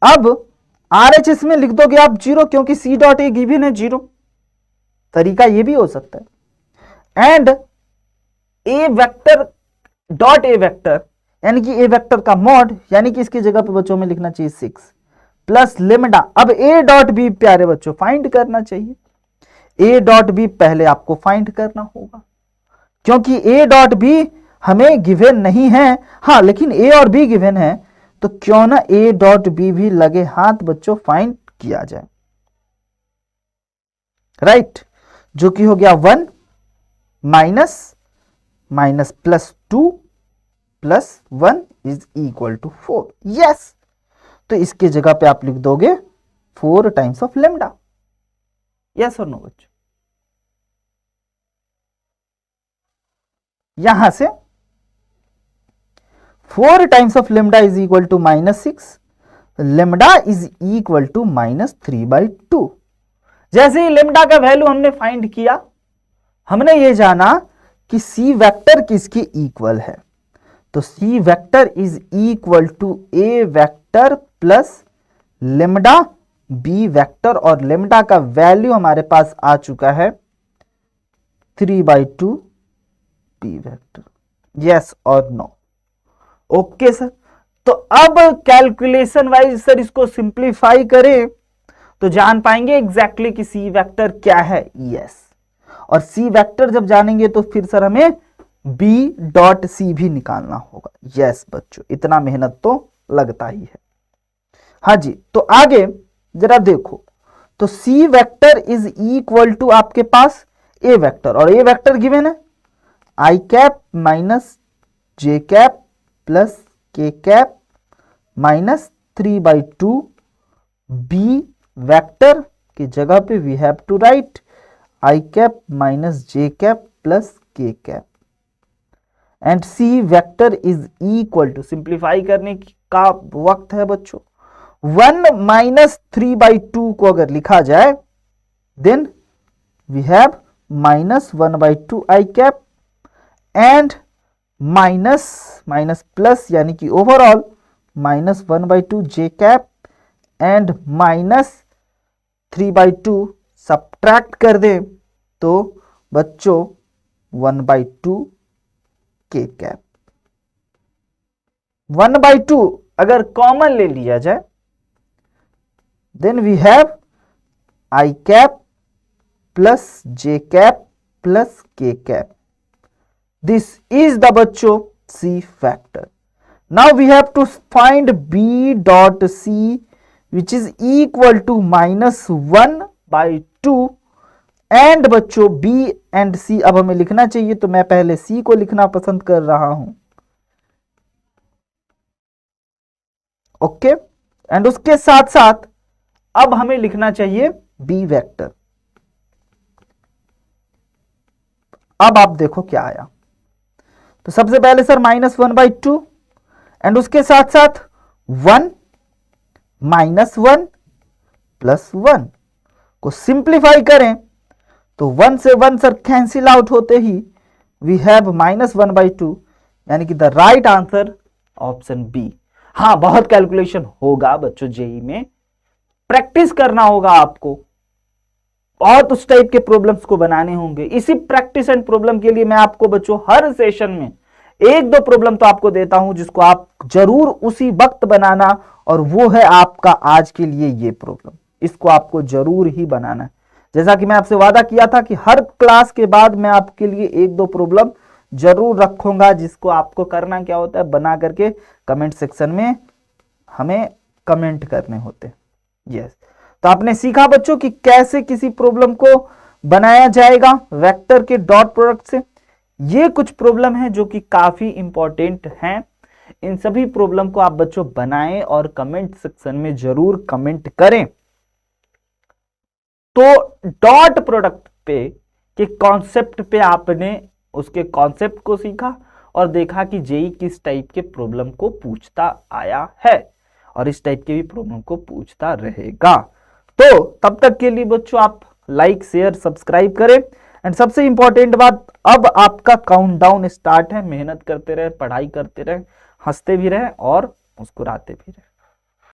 अब आरएचएस में लिख दोगे आप 0, क्योंकि सी डॉट ए गिवन है 0। तरीका ये भी हो सकता है। And A vector dot A vector, यानी कि ए वेक्टर का मॉड, यानी कि इसकी जगह पे बच्चों में लिखना चाहिए 6 प्लस लेमडा। अब ए डॉट बी प्यारे बच्चों फाइंड करना चाहिए। ए डॉट बी पहले आपको फाइंड करना होगा, क्योंकि ए डॉट बी हमें गिवन नहीं है, हाँ लेकिन ए और बी गिवन है, तो क्यों ना ए डॉट बी भी लगे हाथ बच्चों फाइंड किया जाए। राइट, जो कि हो गया 1 minus plus 2 plus 1 is equal to 4। Yes, तो इसके जगह पे आप लिख दोगे 4 टाइम्स ऑफ लेमडा। यस और नो बच्चों। यहां से 4 times of lambda is equal to -6, lambda is equal to -3/2। जैसे ही लेमडा का वैल्यू हमने फाइंड किया, हमने ये जाना कि सी वेक्टर किसके इक्वल है, तो C vector is equal to A vector plus lambda B vector, और लेमडा का वैल्यू हमारे पास आ चुका है 3/2 बी वेक्टर। यस और नो। ओके सर, तो अब कैलकुलेशन वाइज सर इसको सिंप्लीफाई करें तो जान पाएंगे एग्जैक्टली कि सी वेक्टर क्या है। यस, और सी वेक्टर जब जानेंगे तो फिर सर हमें बी डॉट सी भी निकालना होगा। यस बच्चों, इतना मेहनत तो लगता ही है। हाँ जी, तो आगे जरा देखो, तो C vector is equal to आपके पास ए वेक्टर, और ए वेक्टर गिवन है I cap minus J cap plus K cap minus 3/2 B vector की जगह पे we have to write I cap minus J cap plus K cap, and C vector is equal to, simplify करने का वक्त है बच्चों, 1 minus 3/2 को अगर लिखा जाए then we have -1/2 I cap and minus plus, यानी कि overall -1/2 J cap and -3/2 subtract कर दें तो बच्चों 1/2 के कैप। 1/2 अगर कॉमन ले लिया जाए then we have I cap plus J cap plus K cap. This is the बच्चों C factor. Now we have to find B dot C which is equal to -1/2 and बच्चों B and C अब हमें लिखना चाहिए, तो मैं पहले सी को लिखना पसंद कर रहा हूं। ओके, एंड उसके साथ साथ अब हमें लिखना चाहिए बी वेक्टर। अब आप देखो क्या आया, तो सबसे पहले सर -1/2 एंड उसके साथ साथ 1 -1 प्लस 1 को सिंप्लीफाई करें तो 1 से 1 सर कैंसिल आउट होते ही वी हैव -1/2, यानी कि the right answer option B. हाँ, बहुत कैलकुलेशन होगा बच्चों, जेई में प्रैक्टिस करना होगा आपको, बहुत उस टाइप के प्रॉब्लम्स को बनाने होंगे। इसी प्रैक्टिस एंड प्रॉब्लम के लिए मैं आपको बच्चों हर सेशन में 1-2 प्रॉब्लम तो आपको देता हूं, जिसको आप जरूर उसी वक्त बनाना और वो है आपका आज के लिए ये प्रॉब्लम। इसको आपको जरूर ही बनाना है। जैसा कि मैं आपसे वादा किया था कि हर क्लास के बाद मैं आपके लिए एक दो प्रॉब्लम जरूर रखूंगा, जिसको आपको करना क्या होता है, बना करके कमेंट सेक्शन में हमें कमेंट करने होते हैं। यस, तो आपने सीखा बच्चों कि कैसे किसी प्रॉब्लम को बनाया जाएगा वेक्टर के डॉट प्रोडक्ट से। ये कुछ प्रॉब्लम है जो कि काफी इंपॉर्टेंट हैं। इन सभी प्रॉब्लम को आप बच्चों बनाएं और कमेंट सेक्शन में जरूर कमेंट करें। तो डॉट प्रोडक्ट पे के कॉन्सेप्ट पे आपने उसके कॉन्सेप्ट को सीखा और देखा कि जेई किस टाइप के प्रॉब्लम को पूछता आया है और इस टाइप के भी प्रॉब्लम को पूछता रहेगा। तो तब तक के लिए बच्चों आप लाइक शेयर सब्सक्राइब करें। एंड सबसे इंपॉर्टेंट बात, अब आपका काउंटडाउन स्टार्ट है। मेहनत करते रहे, पढ़ाई करते रहे, हंसते भी रहे और मुस्कुराते भी रहे।